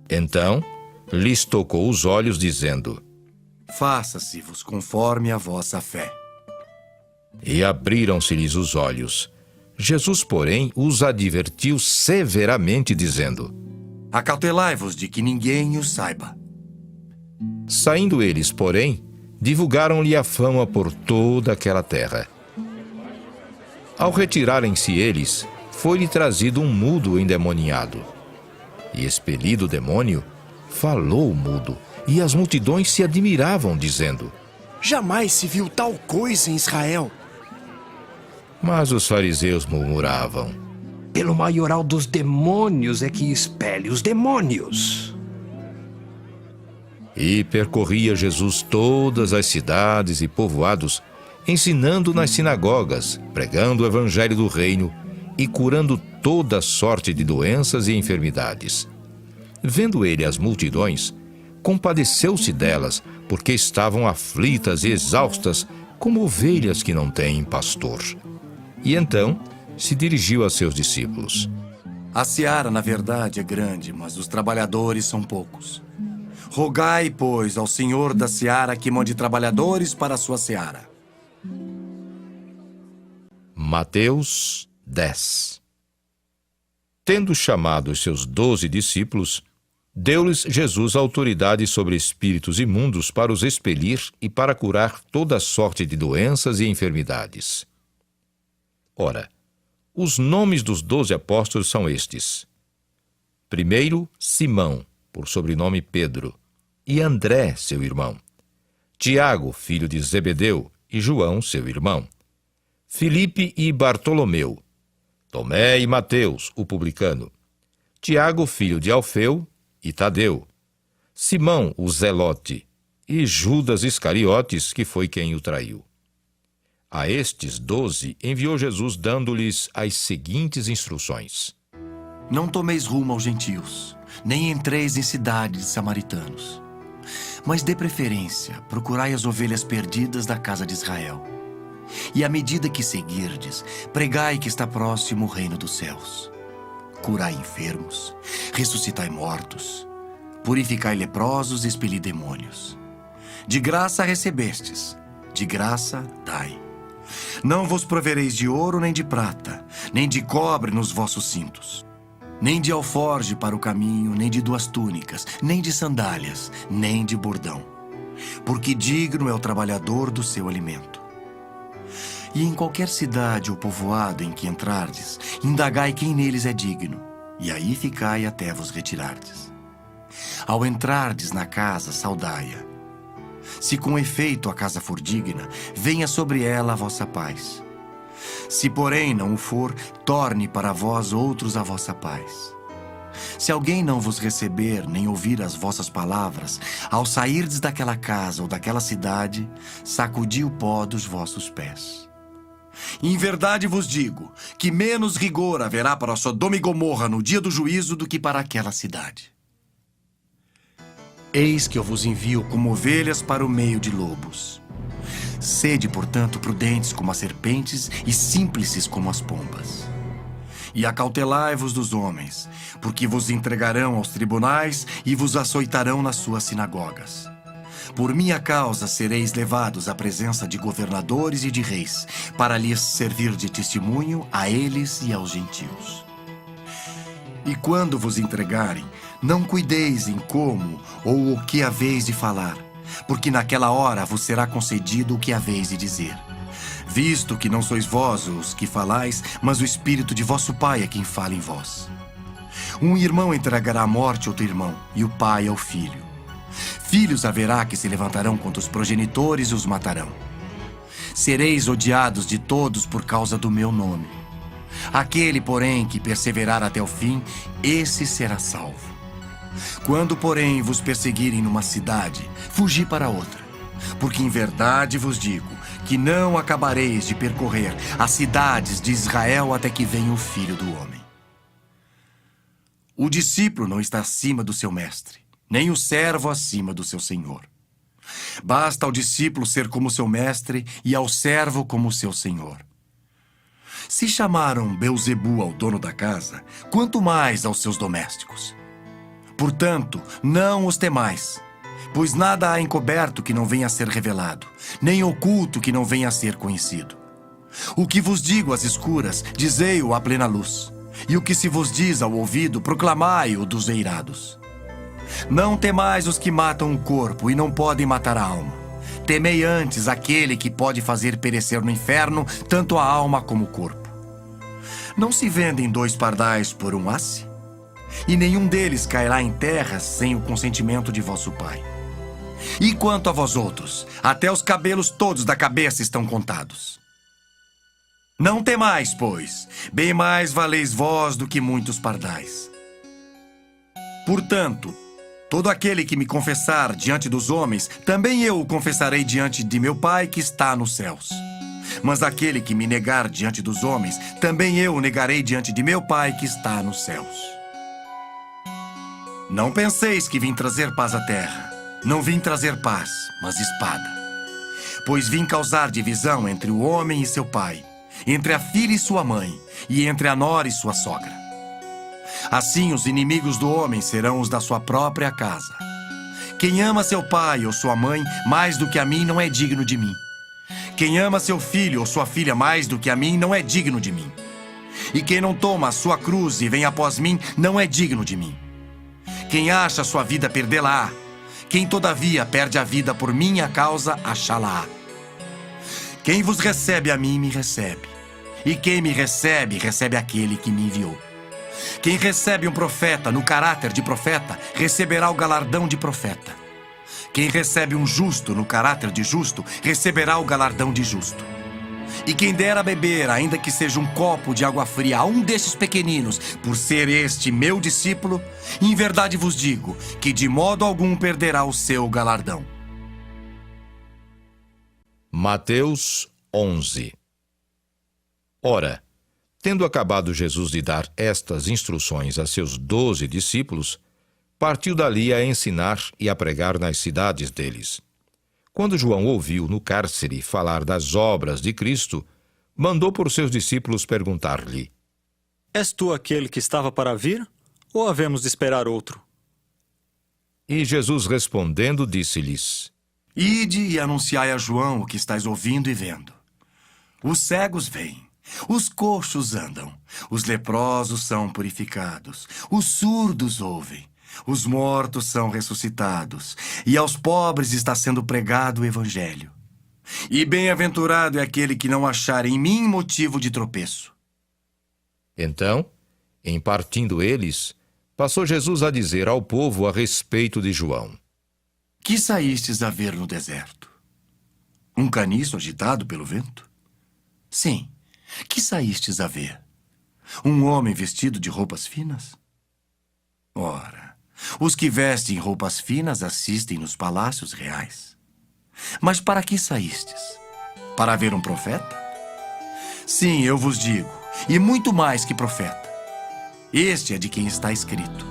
Então lhes tocou os olhos, dizendo: Faça-se-vos conforme a vossa fé. E abriram-se-lhes os olhos. Jesus, porém, os advertiu severamente, dizendo: Acautelai-vos de que ninguém o saiba. Saindo eles, porém, divulgaram-lhe a fama por toda aquela terra. Ao retirarem-se eles, foi-lhe trazido um mudo endemoniado. E expelido o demônio, falou o mudo, e as multidões se admiravam, dizendo: Jamais se viu tal coisa em Israel. Mas os fariseus murmuravam: Pelo maioral dos demônios é que expele os demônios. E percorria Jesus todas as cidades e povoados, ensinando nas sinagogas, pregando o evangelho do reino e curando toda sorte de doenças e enfermidades. Vendo ele as multidões, compadeceu-se delas, porque estavam aflitas e exaustas, como ovelhas que não têm pastor. E então se dirigiu a seus discípulos: A seara, na verdade, é grande, mas os trabalhadores são poucos. Rogai, pois, ao Senhor da seara que mande trabalhadores para a sua seara. Mateus 10. Tendo chamado os seus 12 discípulos, deu-lhes Jesus autoridade sobre espíritos imundos para os expelir e para curar toda sorte de doenças e enfermidades. Ora, os nomes dos 12 apóstolos são estes: primeiro, Simão, por sobrenome Pedro, e André, seu irmão; Tiago, filho de Zebedeu, e João, seu irmão; Filipe e Bartolomeu; Tomé e Mateus, o publicano; Tiago, filho de Alfeu, e Tadeu; Simão, o Zelote, e Judas Iscariotes, que foi quem o traiu. A estes 12 enviou Jesus, dando-lhes as seguintes instruções: Não tomeis rumo aos gentios, nem entreis em cidades de samaritanos. Mas dê preferência, procurai as ovelhas perdidas da casa de Israel. E à medida que seguirdes, pregai que está próximo o reino dos céus. Curai enfermos, ressuscitai mortos, purificai leprosos e expeli demônios. De graça recebestes, de graça dai. Não vos provereis de ouro nem de prata, nem de cobre nos vossos cintos, nem de alforje para o caminho, nem de 2 túnicas, nem de sandálias, nem de bordão, porque digno é o trabalhador do seu alimento. E em qualquer cidade ou povoado em que entrardes, indagai quem neles é digno, e aí ficai até vos retirardes. Ao entrardes na casa, saudai-a. Se com efeito a casa for digna, venha sobre ela a vossa paz. Se porém não o for, torne para vós outros a vossa paz. Se alguém não vos receber, nem ouvir as vossas palavras, ao sairdes daquela casa ou daquela cidade, sacudi o pó dos vossos pés. Em verdade vos digo, que menos rigor haverá para Sodoma e Gomorra no dia do juízo do que para aquela cidade. Eis que eu vos envio como ovelhas para o meio de lobos. Sede, portanto, prudentes como as serpentes e simples como as pombas. E acautelai-vos dos homens, porque vos entregarão aos tribunais e vos açoitarão nas suas sinagogas. Por minha causa sereis levados à presença de governadores e de reis, para lhes servir de testemunho a eles e aos gentios. E quando vos entregarem, não cuideis em como ou o que haveis de falar, porque naquela hora vos será concedido o que haveis de dizer. Visto que não sois vós os que falais, mas o Espírito de vosso Pai é quem fala em vós. Um irmão entregará à morte outro irmão, e o pai ao filho. Filhos haverá que se levantarão contra os progenitores e os matarão. Sereis odiados de todos por causa do meu nome. Aquele, porém, que perseverar até o fim, esse será salvo. Quando, porém, vos perseguirem numa cidade, fugi para outra. Porque em verdade vos digo que não acabareis de percorrer as cidades de Israel até que venha o Filho do Homem. O discípulo não está acima do seu mestre, nem o servo acima do seu senhor. Basta ao discípulo ser como seu mestre e ao servo como seu senhor. Se chamaram Beelzebu ao dono da casa, quanto mais aos seus domésticos. Portanto, não os temais, pois nada há encoberto que não venha a ser revelado, nem oculto que não venha a ser conhecido. O que vos digo às escuras, dizei-o à plena luz, e o que se vos diz ao ouvido, proclamai-o dos eirados. Não temais os que matam o corpo e não podem matar a alma. temei antes aquele que pode fazer perecer no inferno tanto a alma como o corpo. Não se vendem 2 pardais por um asse? E nenhum deles cairá em terra sem o consentimento de vosso Pai. E quanto a vós outros, até os cabelos todos da cabeça estão contados. Não temais, pois, bem mais valeis vós do que muitos pardais. Portanto, todo aquele que me confessar diante dos homens, também eu o confessarei diante de meu Pai que está nos céus. Mas aquele que me negar diante dos homens, também eu o negarei diante de meu Pai que está nos céus. Não penseis que vim trazer paz à terra. Não vim trazer paz, mas espada. Pois vim causar divisão entre o homem e seu pai, entre a filha e sua mãe, e entre a nora e sua sogra. Assim os inimigos do homem serão os da sua própria casa. Quem ama seu pai ou sua mãe mais do que a mim não é digno de mim. Quem ama seu filho ou sua filha mais do que a mim não é digno de mim. E quem não toma a sua cruz e vem após mim não é digno de mim. Quem acha sua vida, perdê-la-á. Quem todavia perde a vida por minha causa, achá-la-á. Quem vos recebe a mim, me recebe. E quem me recebe, recebe aquele que me enviou. Quem recebe um profeta no caráter de profeta, receberá o galardão de profeta. Quem recebe um justo no caráter de justo, receberá o galardão de justo. E quem der a beber, ainda que seja um copo de água fria a um destes pequeninos, por ser este meu discípulo, em verdade vos digo que de modo algum perderá o seu galardão. Mateus 11. Ora, tendo acabado Jesus de dar estas instruções a seus 12 discípulos, partiu dali a ensinar e a pregar nas cidades deles. Quando João ouviu no cárcere falar das obras de Cristo, mandou por seus discípulos perguntar-lhe: És tu aquele que estava para vir, ou havemos de esperar outro? E Jesus respondendo disse-lhes: Ide e anunciai a João o que estáis ouvindo e vendo. Os cegos veem, os coxos andam, os leprosos são purificados, os surdos ouvem, os mortos são ressuscitados, e aos pobres está sendo pregado o evangelho. E bem-aventurado é aquele que não achar em mim motivo de tropeço. Então, em partindo eles, passou Jesus a dizer ao povo a respeito de João: Que saístes a ver no deserto? Um caniço agitado pelo vento? Sim, que saístes a ver? Um homem vestido de roupas finas? Ora, os que vestem roupas finas assistem nos palácios reais. Mas para que saístes? Para ver um profeta? Sim, eu vos digo, e muito mais que profeta. Este é de quem está escrito: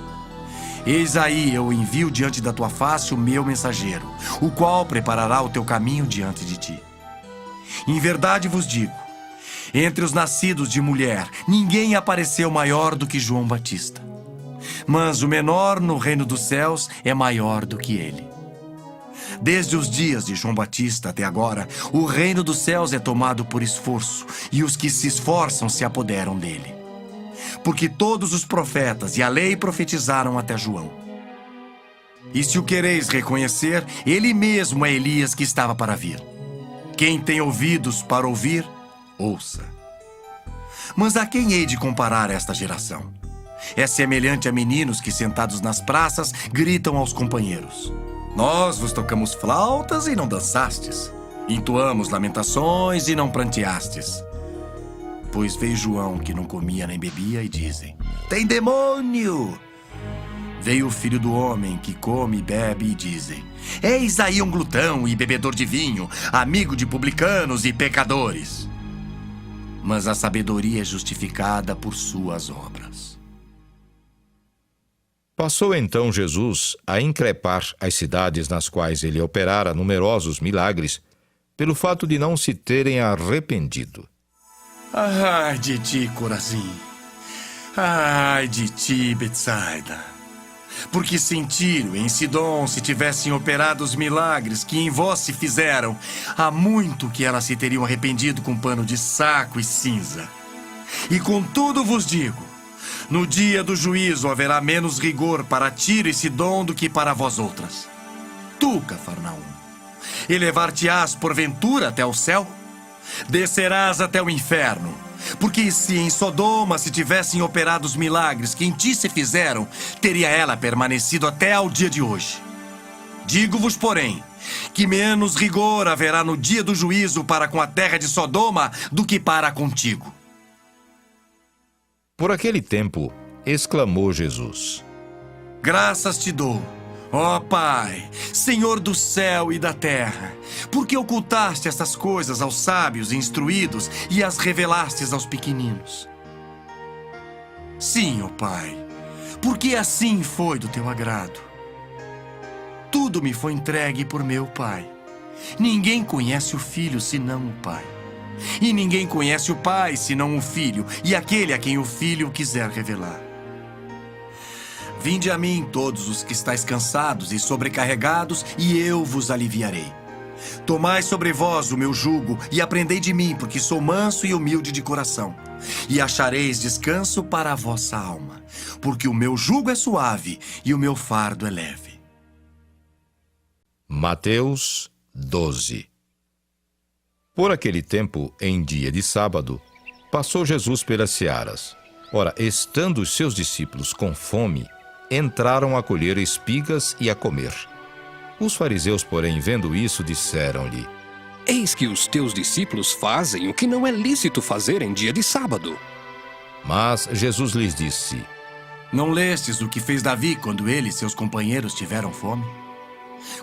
Eis aí eu envio diante da tua face o meu mensageiro, o qual preparará o teu caminho diante de ti. Em verdade vos digo, entre os nascidos de mulher, ninguém apareceu maior do que João Batista. Mas o menor no reino dos céus é maior do que ele. Desde os dias de João Batista até agora, o reino dos céus é tomado por esforço, e os que se esforçam se apoderam dele. Porque todos os profetas e a lei profetizaram até João. E se o quereis reconhecer, ele mesmo é Elias que estava para vir. Quem tem ouvidos para ouvir, ouça. Mas a quem hei de comparar esta geração? É semelhante a meninos que, sentados nas praças, gritam aos companheiros: Nós vos tocamos flautas e não dançastes. Entoamos lamentações e não pranteastes. Pois veio João, que não comia nem bebia, e dizem: Tem demônio! Veio o Filho do Homem, que come e bebe, e dizem: Eis aí um glutão e bebedor de vinho, amigo de publicanos e pecadores. Mas a sabedoria é justificada por suas obras. Passou então Jesus a increpar as cidades nas quais ele operara numerosos milagres, pelo fato de não se terem arrependido. Ai de ti, Corazim! Ai de ti, Betsaida! Porque se em Tiro e em Sidom se tivessem operado os milagres que em vós se fizeram, há muito que elas se teriam arrependido com pano de saco e cinza. E contudo vos digo, no dia do juízo haverá menos rigor para Tiro e Sidom do que para vós outras. Tu, Cafarnaum, Elevar-te-ás porventura até o céu? Descerás até o inferno. Porque se em Sodoma se tivessem operado os milagres que em ti se fizeram, teria ela permanecido até ao dia de hoje. Digo-vos, porém, que menos rigor haverá no dia do juízo para com a terra de Sodoma do que para contigo. Por aquele tempo, exclamou Jesus: Graças te dou, ó Pai, Senhor do céu e da terra, porque ocultaste estas coisas aos sábios e instruídos e as revelastes aos pequeninos. Sim, ó Pai, porque assim foi do teu agrado. Tudo me foi entregue por meu Pai. Ninguém conhece o Filho senão o Pai. E ninguém conhece o Pai senão o Filho, e aquele a quem o Filho quiser revelar. Vinde a mim todos os que estáis cansados e sobrecarregados, e eu vos aliviarei. Tomai sobre vós o meu jugo e aprendei de mim, porque sou manso e humilde de coração. E achareis descanso para a vossa alma, porque o meu jugo é suave e o meu fardo é leve. Mateus 12. Por aquele tempo, em dia de sábado, passou Jesus pelas searas. Ora, estando os seus discípulos com fome, entraram a colher espigas e a comer. Os fariseus, porém, vendo isso, disseram-lhe: Eis que os teus discípulos fazem o que não é lícito fazer em dia de sábado. Mas Jesus lhes disse: Não lestes o que fez Davi quando ele e seus companheiros tiveram fome?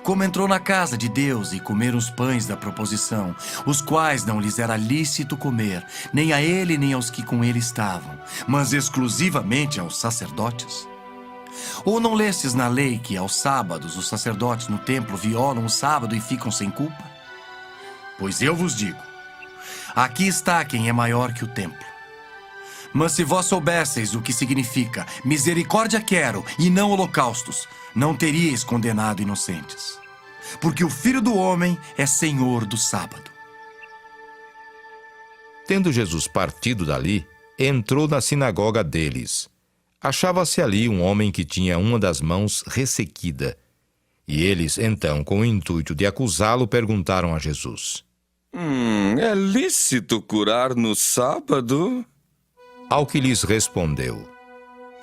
Como entrou na casa de Deus e comeram os pães da proposição, os quais não lhes era lícito comer, nem a ele nem aos que com ele estavam, mas exclusivamente aos sacerdotes? Ou não lestes na lei que aos sábados os sacerdotes no templo violam o sábado e ficam sem culpa? Pois eu vos digo, aqui está quem é maior que o templo. Mas se vós soubesseis o que significa misericórdia quero e não holocaustos, não teríeis condenado inocentes. Porque o Filho do Homem é Senhor do sábado. Tendo Jesus partido dali, entrou na sinagoga deles. Achava-se ali um homem que tinha uma das mãos ressequida. E eles, então, com o intuito de acusá-lo, perguntaram a Jesus: É lícito curar no sábado? Ao que lhes respondeu: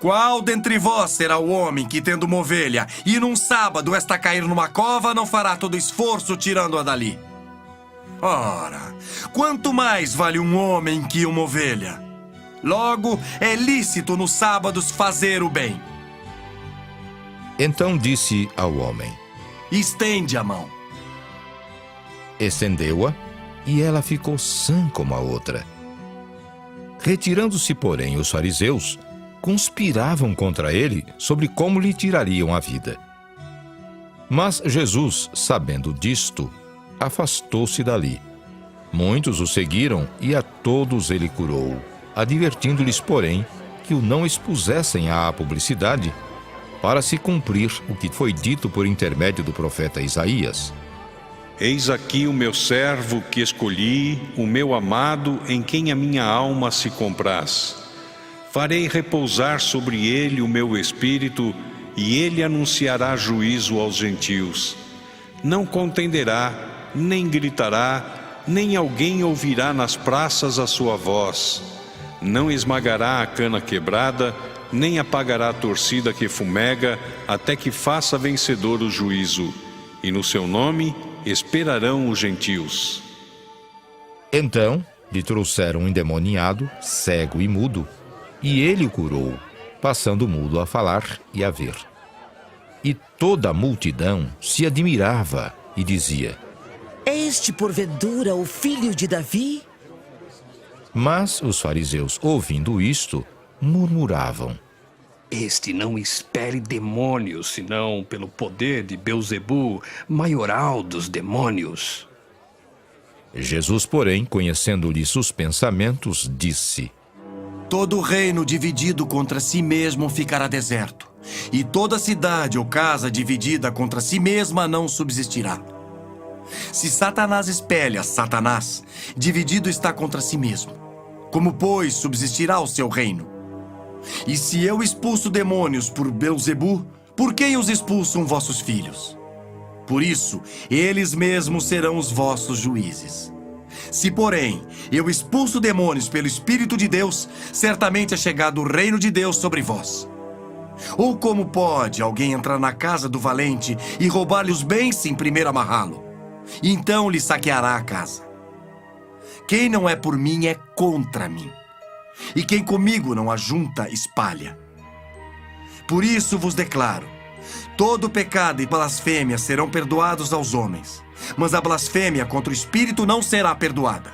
Qual dentre vós será o homem que, tendo uma ovelha, e num sábado esta cair numa cova, não fará todo esforço tirando-a dali? Ora, quanto mais vale um homem que uma ovelha? Logo, é lícito nos sábados fazer o bem. Então disse ao homem: Estende a mão. Estendeu-a, e ela ficou sã como a outra. Retirando-se, porém, os fariseus, conspiravam contra ele sobre como lhe tirariam a vida. Mas Jesus, sabendo disto, afastou-se dali. Muitos o seguiram e a todos ele curou, advertindo-lhes, porém, que o não expusessem à publicidade, para se cumprir o que foi dito por intermédio do profeta Isaías: Eis aqui o meu servo que escolhi, o meu amado, em quem a minha alma se compraz. Farei repousar sobre ele o meu espírito, e ele anunciará juízo aos gentios. Não contenderá, nem gritará, nem alguém ouvirá nas praças a sua voz. Não esmagará a cana quebrada, nem apagará a torcida que fumega, até que faça vencedor o juízo. E no seu nome esperarão os gentios. Então lhe trouxeram um endemoniado, cego e mudo, e ele o curou, passando o mudo a falar e a ver. E toda a multidão se admirava e dizia: É este porventura o filho de Davi? Mas os fariseus, ouvindo isto, murmuravam: Este não expele demônios, senão pelo poder de Belzebu, maioral dos demônios. Jesus, porém, conhecendo-lhes os pensamentos, disse: Todo reino dividido contra si mesmo ficará deserto, e toda cidade ou casa dividida contra si mesma não subsistirá. Se Satanás espelha Satanás, dividido está contra si mesmo. Como, pois, subsistirá o seu reino? E se eu expulso demônios por Belzebu, por quem os expulsam vossos filhos? Por isso, eles mesmos serão os vossos juízes. Se, porém, eu expulso demônios pelo Espírito de Deus, certamente é chegado o reino de Deus sobre vós. Ou como pode alguém entrar na casa do valente e roubar-lhe os bens sem primeiro amarrá-lo? E então lhe saqueará a casa. Quem não é por mim é contra mim. E quem comigo não ajunta, espalha. Por isso vos declaro: todo pecado e blasfêmia serão perdoados aos homens, mas a blasfêmia contra o Espírito não será perdoada.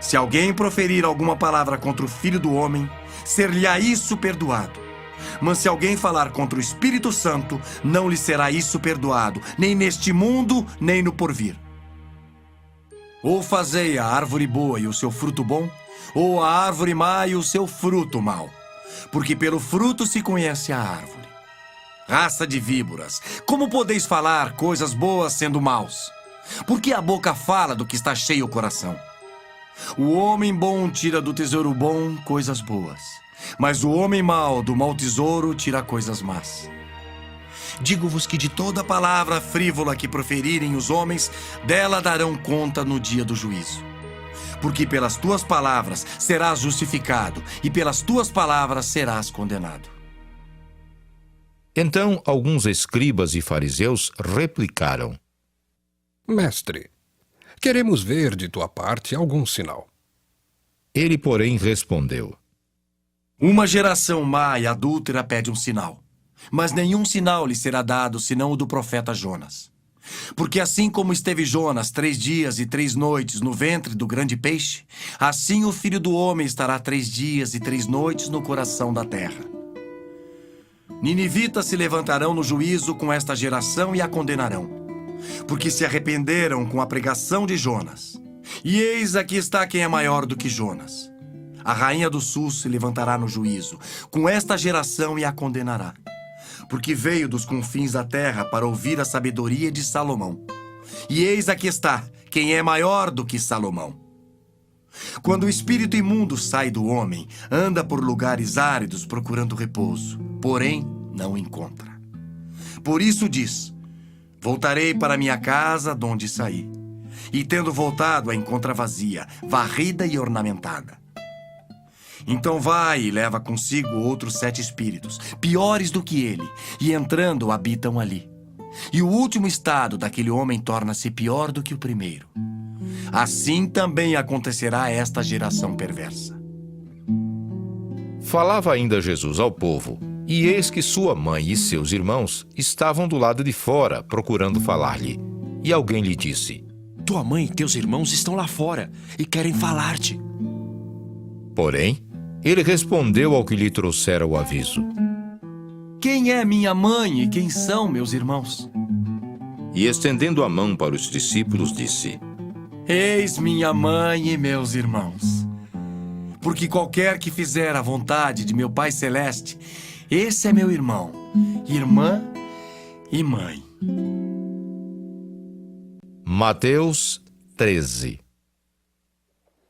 Se alguém proferir alguma palavra contra o Filho do Homem, ser-lhe-á isso perdoado. Mas se alguém falar contra o Espírito Santo, não lhe será isso perdoado, nem neste mundo, nem no porvir. Ou fazei a árvore boa e o seu fruto bom, ou a árvore má e o seu fruto mau. Porque pelo fruto se conhece a árvore. Raça de víboras, como podeis falar coisas boas sendo maus? Porque a boca fala do que está cheio o coração. O homem bom tira do tesouro bom coisas boas, mas o homem mau do mau tesouro tira coisas más. Digo-vos que de toda palavra frívola que proferirem os homens, dela darão conta no dia do juízo. Porque pelas tuas palavras serás justificado, e pelas tuas palavras serás condenado. Então alguns escribas e fariseus replicaram: Mestre, queremos ver de tua parte algum sinal. Ele, porém, respondeu: Uma geração má e adúltera pede um sinal, mas nenhum sinal lhe será dado senão o do profeta Jonas. Porque assim como esteve Jonas 3 dias e 3 noites no ventre do grande peixe, assim o Filho do Homem estará 3 dias e 3 noites no coração da terra. Ninivitas se levantarão no juízo com esta geração e a condenarão, porque se arrependeram com a pregação de Jonas. E eis aqui está quem é maior do que Jonas. A rainha do sul se levantará no juízo com esta geração e a condenará, porque veio dos confins da terra para ouvir a sabedoria de Salomão. E eis aqui está quem é maior do que Salomão. Quando o espírito imundo sai do homem, anda por lugares áridos procurando repouso, porém não encontra. Por isso diz: voltarei para minha casa de onde saí. E tendo voltado, a encontra vazia, varrida e ornamentada. Então vai e leva consigo outros 7 espíritos, piores do que ele, e entrando habitam ali. E o último estado daquele homem torna-se pior do que o primeiro. Assim também acontecerá a esta geração perversa. Falava ainda Jesus ao povo, e eis que sua mãe e seus irmãos estavam do lado de fora, procurando falar-lhe. E alguém lhe disse: Tua mãe e teus irmãos estão lá fora e querem falar-te. Porém, ele respondeu ao que lhe trouxera o aviso: Quem é minha mãe e quem são meus irmãos? E estendendo a mão para os discípulos, disse: Eis minha mãe e meus irmãos. Porque qualquer que fizer a vontade de meu Pai Celeste, esse é meu irmão, irmã e mãe. Mateus 13.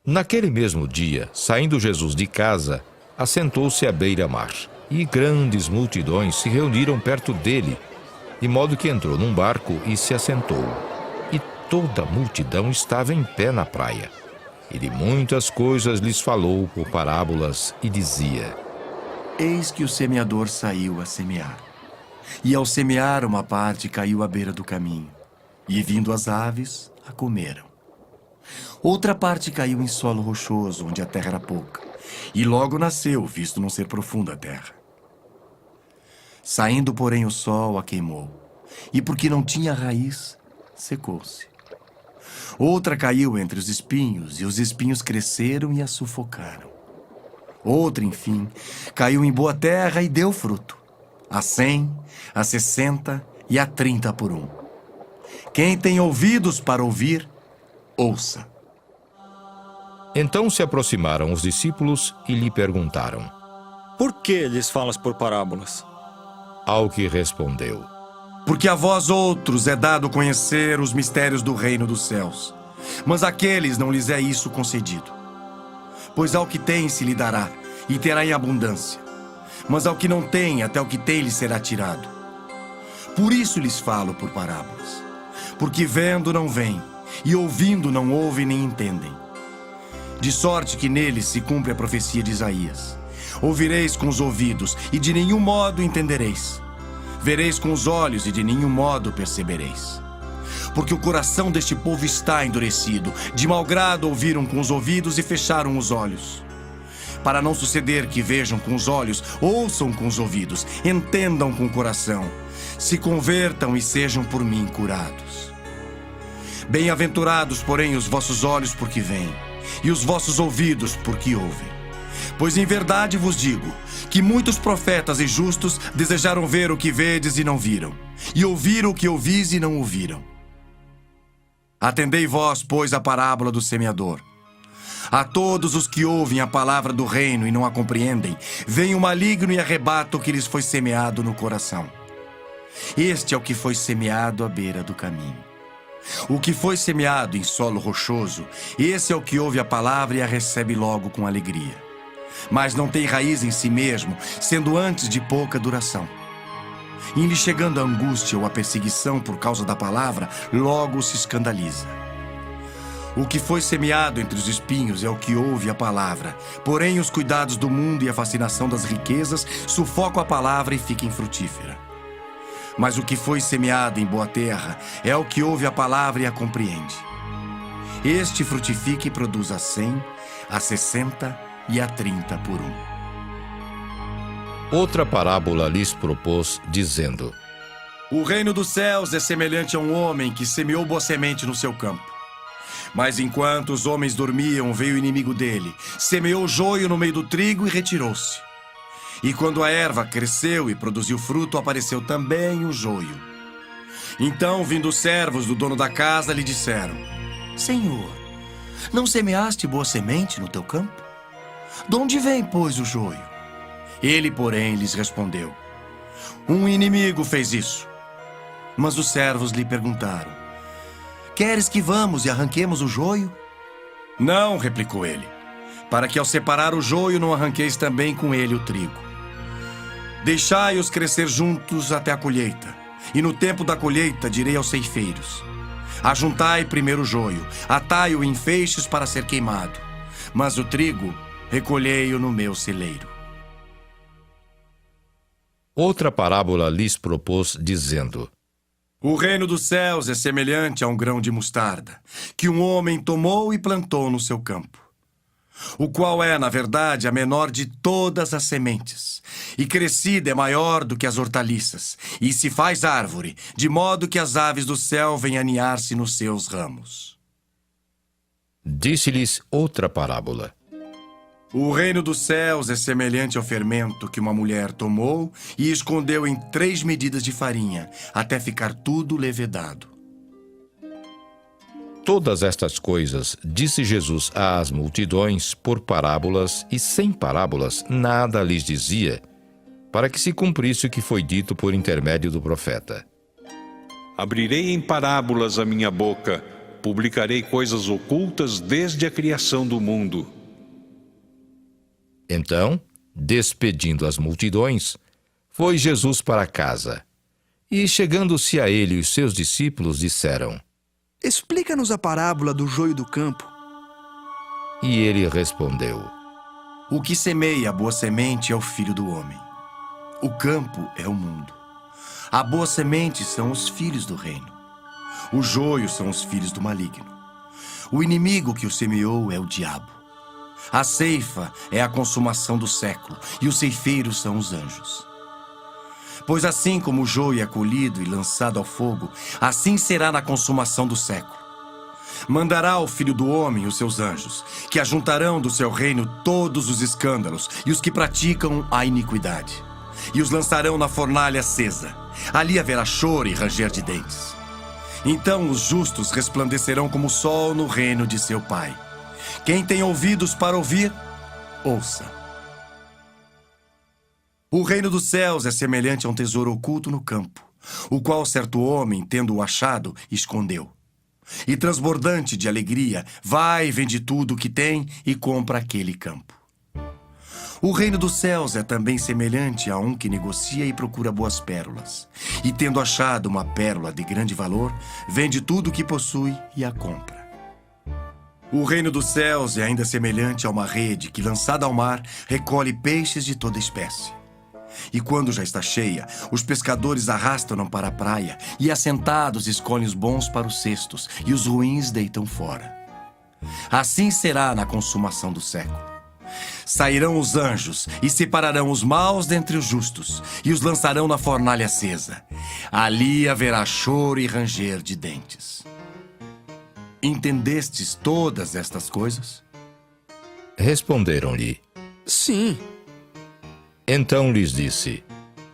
Naquele mesmo dia, saindo Jesus de casa, assentou-se à beira-mar, e grandes multidões se reuniram perto dele, de modo que entrou num barco e se assentou. E toda a multidão estava em pé na praia. E de muitas coisas lhes falou por parábolas e dizia: Eis que o semeador saiu a semear. E ao semear, uma parte caiu à beira do caminho, e vindo as aves, a comeram. Outra parte caiu em solo rochoso, onde a terra era pouca, e logo nasceu, visto não ser profunda a terra. Saindo, porém, o sol a queimou, e porque não tinha raiz, secou-se. Outra caiu entre os espinhos, e os espinhos cresceram e a sufocaram. Outra, enfim, caiu em boa terra e deu fruto, a 100, a 60 e a 30 por 1. Quem tem ouvidos para ouvir, ouça. Então se aproximaram os discípulos e lhe perguntaram: Por que lhes falas por parábolas? Ao que respondeu: Porque a vós outros é dado conhecer os mistérios do reino dos céus, mas àqueles não lhes é isso concedido. Pois ao que tem se lhe dará, e terá em abundância, mas ao que não tem, até o que tem lhe será tirado. Por isso lhes falo por parábolas. Porque vendo não veem, e ouvindo não ouvem nem entendem. De sorte que neles se cumpre a profecia de Isaías. Ouvireis com os ouvidos, e de nenhum modo entendereis. Vereis com os olhos, e de nenhum modo percebereis. Porque o coração deste povo está endurecido. De mau grado ouviram com os ouvidos e fecharam os olhos. Para não suceder que vejam com os olhos, ouçam com os ouvidos, entendam com o coração, se convertam e sejam por mim curados. Bem-aventurados, porém, os vossos olhos porque veem, e os vossos ouvidos porque ouvem. Pois em verdade vos digo, que muitos profetas e justos desejaram ver o que vedes e não viram, e ouvir o que ouvis e não ouviram. Atendei vós, pois, a parábola do semeador. A todos os que ouvem a palavra do reino e não a compreendem, vem o maligno e arrebata o que lhes foi semeado no coração. Este é o que foi semeado à beira do caminho. O que foi semeado em solo rochoso, esse é o que ouve a palavra e a recebe logo com alegria. Mas não tem raiz em si mesmo, sendo antes de pouca duração. Em lhe chegando a angústia ou a perseguição por causa da palavra, logo se escandaliza. O que foi semeado entre os espinhos é o que ouve a palavra. Porém, os cuidados do mundo e a fascinação das riquezas sufocam a palavra e fica infrutífera. Mas o que foi semeado em boa terra é o que ouve a palavra e a compreende. Este frutifica e produz a 100, a 60 e a 30 por 1. Outra parábola lhes propôs, dizendo: O reino dos céus é semelhante a um homem que semeou boa semente no seu campo. Mas enquanto os homens dormiam, veio o inimigo dele, semeou joio no meio do trigo e retirou-se. E quando a erva cresceu e produziu fruto, apareceu também o joio. Então, vindo os servos do dono da casa, lhe disseram: Senhor, não semeaste boa semente no teu campo? De onde vem, pois, o joio? Ele, porém, lhes respondeu: Um inimigo fez isso. Mas os servos lhe perguntaram: Queres que vamos e arranquemos o joio? Não, replicou ele, para que ao separar o joio não arranqueis também com ele o trigo. Deixai-os crescer juntos até a colheita, e no tempo da colheita direi aos ceifeiros: Ajuntai primeiro o joio, atai-o em feixes para ser queimado, mas o trigo recolhei-o no meu celeiro. Outra parábola lhes propôs, dizendo: O reino dos céus é semelhante a um grão de mostarda, que um homem tomou e plantou no seu campo, o qual é, na verdade, a menor de todas as sementes, e crescida é maior do que as hortaliças, e se faz árvore, de modo que as aves do céu vêm aninhar-se nos seus ramos. Disse-lhes outra parábola: O reino dos céus é semelhante ao fermento que uma mulher tomou e escondeu em 3 medidas de farinha, até ficar tudo levedado. Todas estas coisas disse Jesus às multidões por parábolas, e sem parábolas nada lhes dizia, para que se cumprisse o que foi dito por intermédio do profeta. Abrirei em parábolas a minha boca, publicarei coisas ocultas desde a criação do mundo. Então, despedindo as multidões, foi Jesus para casa. E chegando-se a ele os seus discípulos disseram: Explica-nos a parábola do joio do campo. E ele respondeu: O que semeia a boa semente é o Filho do Homem. O campo é o mundo. A boa semente são os filhos do reino. O joio são os filhos do maligno. O inimigo que o semeou é o diabo. A ceifa é a consumação do século, e os ceifeiros são os anjos. Pois assim como o joio é colhido e lançado ao fogo, assim será na consumação do século. Mandará o Filho do Homem os seus anjos, que ajuntarão do seu reino todos os escândalos e os que praticam a iniquidade, e os lançarão na fornalha acesa. Ali haverá choro e ranger de dentes. Então os justos resplandecerão como o sol no reino de seu Pai. Quem tem ouvidos para ouvir, ouça. O reino dos céus é semelhante a um tesouro oculto no campo, o qual certo homem, tendo-o achado, escondeu. E transbordante de alegria, vai e vende tudo o que tem e compra aquele campo. O reino dos céus é também semelhante a um que negocia e procura boas pérolas. E tendo achado uma pérola de grande valor, vende tudo o que possui e a compra. O reino dos céus é ainda semelhante a uma rede que, lançada ao mar, recolhe peixes de toda espécie. E quando já está cheia, os pescadores arrastam-na para a praia e, assentados, escolhem os bons para os cestos e os ruins deitam fora. Assim será na consumação do século. Sairão os anjos e separarão os maus dentre os justos e os lançarão na fornalha acesa. Ali haverá choro e ranger de dentes. Entendestes todas estas coisas? Responderam-lhe: Sim. Então lhes disse: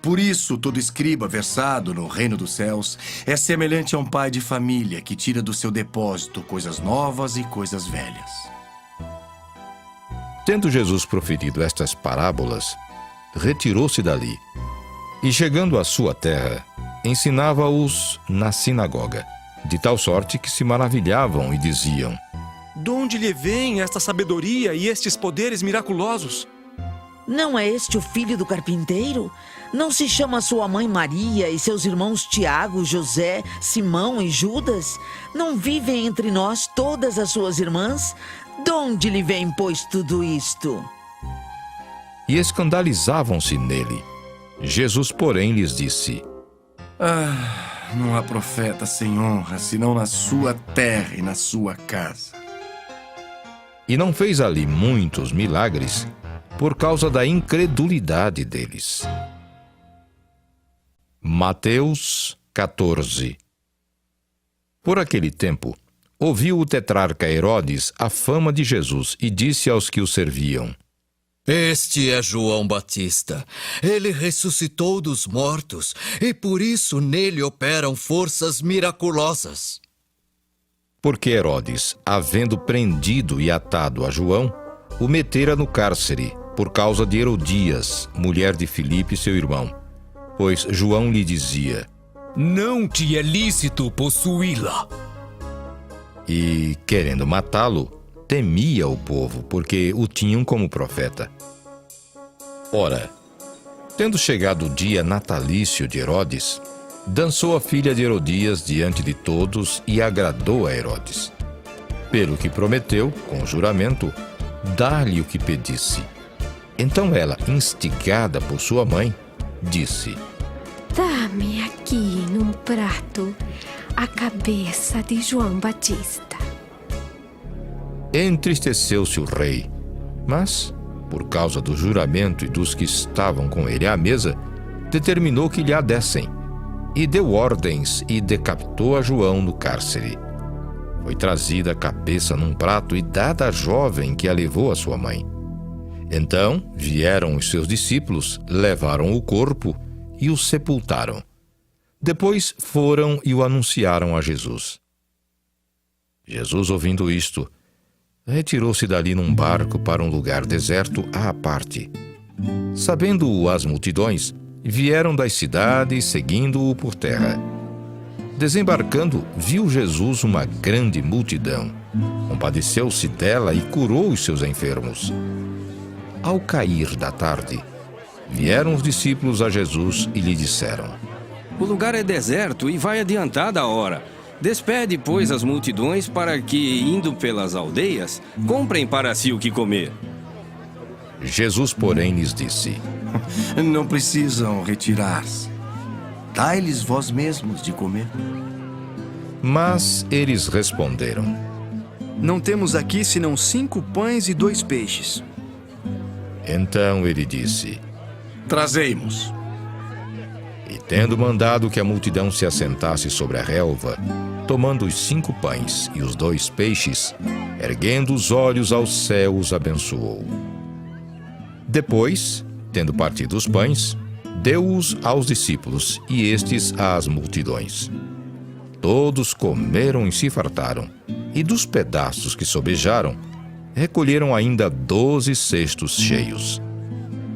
Por isso, todo escriba versado no reino dos céus é semelhante a um pai de família que tira do seu depósito coisas novas e coisas velhas. Tendo Jesus proferido estas parábolas, retirou-se dali e, chegando à sua terra, ensinava-os na sinagoga, de tal sorte que se maravilhavam e diziam: De onde lhe vem esta sabedoria e estes poderes miraculosos? Não é este o filho do carpinteiro? Não se chama sua mãe Maria e seus irmãos Tiago, José, Simão e Judas? Não vivem entre nós todas as suas irmãs? De onde lhe vem, pois, tudo isto? E escandalizavam-se nele. Jesus, porém, lhes disse: Não há profeta sem honra, senão na sua terra e na sua casa. E não fez ali muitos milagres por causa da incredulidade deles. Mateus 14. Por aquele tempo, ouviu o tetrarca Herodes a fama de Jesus e disse aos que o serviam: Este é João Batista. Ele ressuscitou dos mortos e por isso nele operam forças miraculosas. Porque Herodes, havendo prendido e atado a João, o metera no cárcere, por causa de Herodias, mulher de Filipe, seu irmão. Pois João lhe dizia: Não te é lícito possuí-la. E, querendo matá-lo, temia o povo, porque o tinham como profeta. Ora, tendo chegado o dia natalício de Herodes, dançou a filha de Herodias diante de todos e agradou a Herodes. Pelo que prometeu, com juramento, dar-lhe o que pedisse. Então ela, instigada por sua mãe, disse: Dá-me aqui num prato a cabeça de João Batista. Entristeceu-se o rei, mas, por causa do juramento e dos que estavam com ele à mesa, determinou que lhe a dessem, e deu ordens e decapitou a João no cárcere. Foi trazida a cabeça num prato e dada à jovem que a levou à sua mãe. Então vieram os seus discípulos, levaram o corpo e o sepultaram. Depois foram e o anunciaram a Jesus. Jesus, ouvindo isto, retirou-se dali num barco para um lugar deserto à parte. Sabendo-o as multidões, vieram das cidades seguindo-o por terra. Desembarcando, viu Jesus uma grande multidão. Compadeceu-se dela e curou os seus enfermos. Ao cair da tarde, vieram os discípulos a Jesus e lhe disseram: O lugar é deserto e vai adiantada a hora. Despede, pois, as multidões para que, indo pelas aldeias, comprem para si o que comer. Jesus, porém, lhes disse: Não precisam retirar-se. Dai-lhes vós mesmos de comer. Mas eles responderam: Não temos aqui senão 5 pães e 2 peixes. Então ele disse: Trazei-mos. E tendo mandado que a multidão se assentasse sobre a relva, tomando os 5 pães e os 2 peixes, erguendo os olhos aos céus, os abençoou. Depois, tendo partido os pães, deu-os aos discípulos e estes às multidões. Todos comeram e se fartaram, e dos pedaços que sobejaram, recolheram ainda 12 cestos cheios.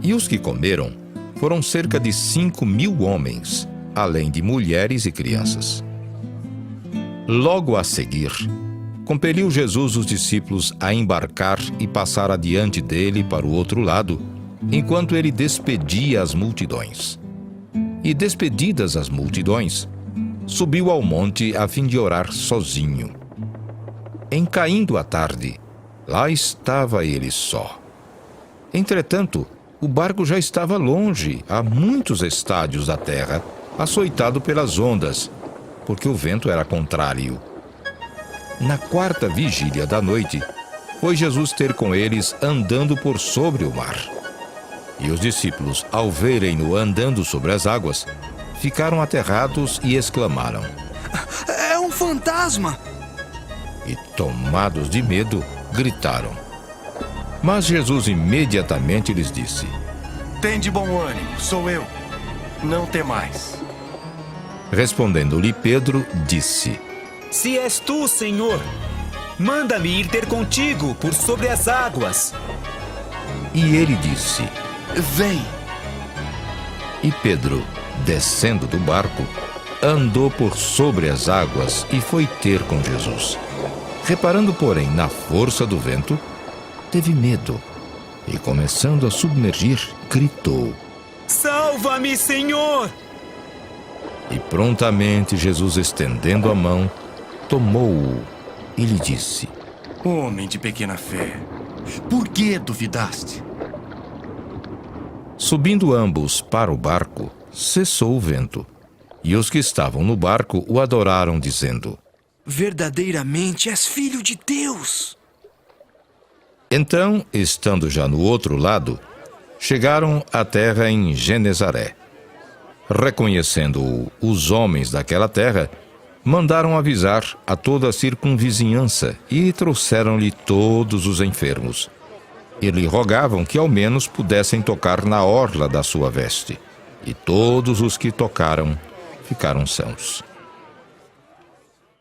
E os que comeram foram cerca de 5.000 homens, além de mulheres e crianças. Logo a seguir, compeliu Jesus os discípulos a embarcar e passar adiante dele para o outro lado, enquanto ele despedia as multidões. E despedidas as multidões, subiu ao monte a fim de orar sozinho. Em caindo a tarde, lá estava ele só. Entretanto, o barco já estava longe, a muitos estádios da terra, açoitado pelas ondas, porque o vento era contrário. Na quarta vigília da noite, foi Jesus ter com eles andando por sobre o mar. E os discípulos, ao verem-no andando sobre as águas, ficaram aterrados e exclamaram: É um fantasma! E, tomados de medo, gritaram. Mas Jesus imediatamente lhes disse: Tende bom ânimo, sou eu. Não temais. Respondendo-lhe Pedro, disse: Se és tu, Senhor, manda-me ir ter contigo por sobre as águas. E ele disse: Vem. E Pedro, descendo do barco, andou por sobre as águas e foi ter com Jesus. Reparando, porém, na força do vento, teve medo e, começando a submergir, gritou: Salva-me, Senhor! E prontamente Jesus, estendendo a mão, tomou-o e lhe disse: Homem de pequena fé, por que duvidaste? Subindo ambos para o barco, cessou o vento. E os que estavam no barco o adoraram, dizendo: Verdadeiramente és filho de Deus. Então, estando já no outro lado, chegaram à terra em Genezaré. Reconhecendo-o, os homens daquela terra mandaram avisar a toda a circunvizinhança e trouxeram-lhe todos os enfermos. E lhe rogavam que ao menos pudessem tocar na orla da sua veste. E todos os que tocaram ficaram sãos.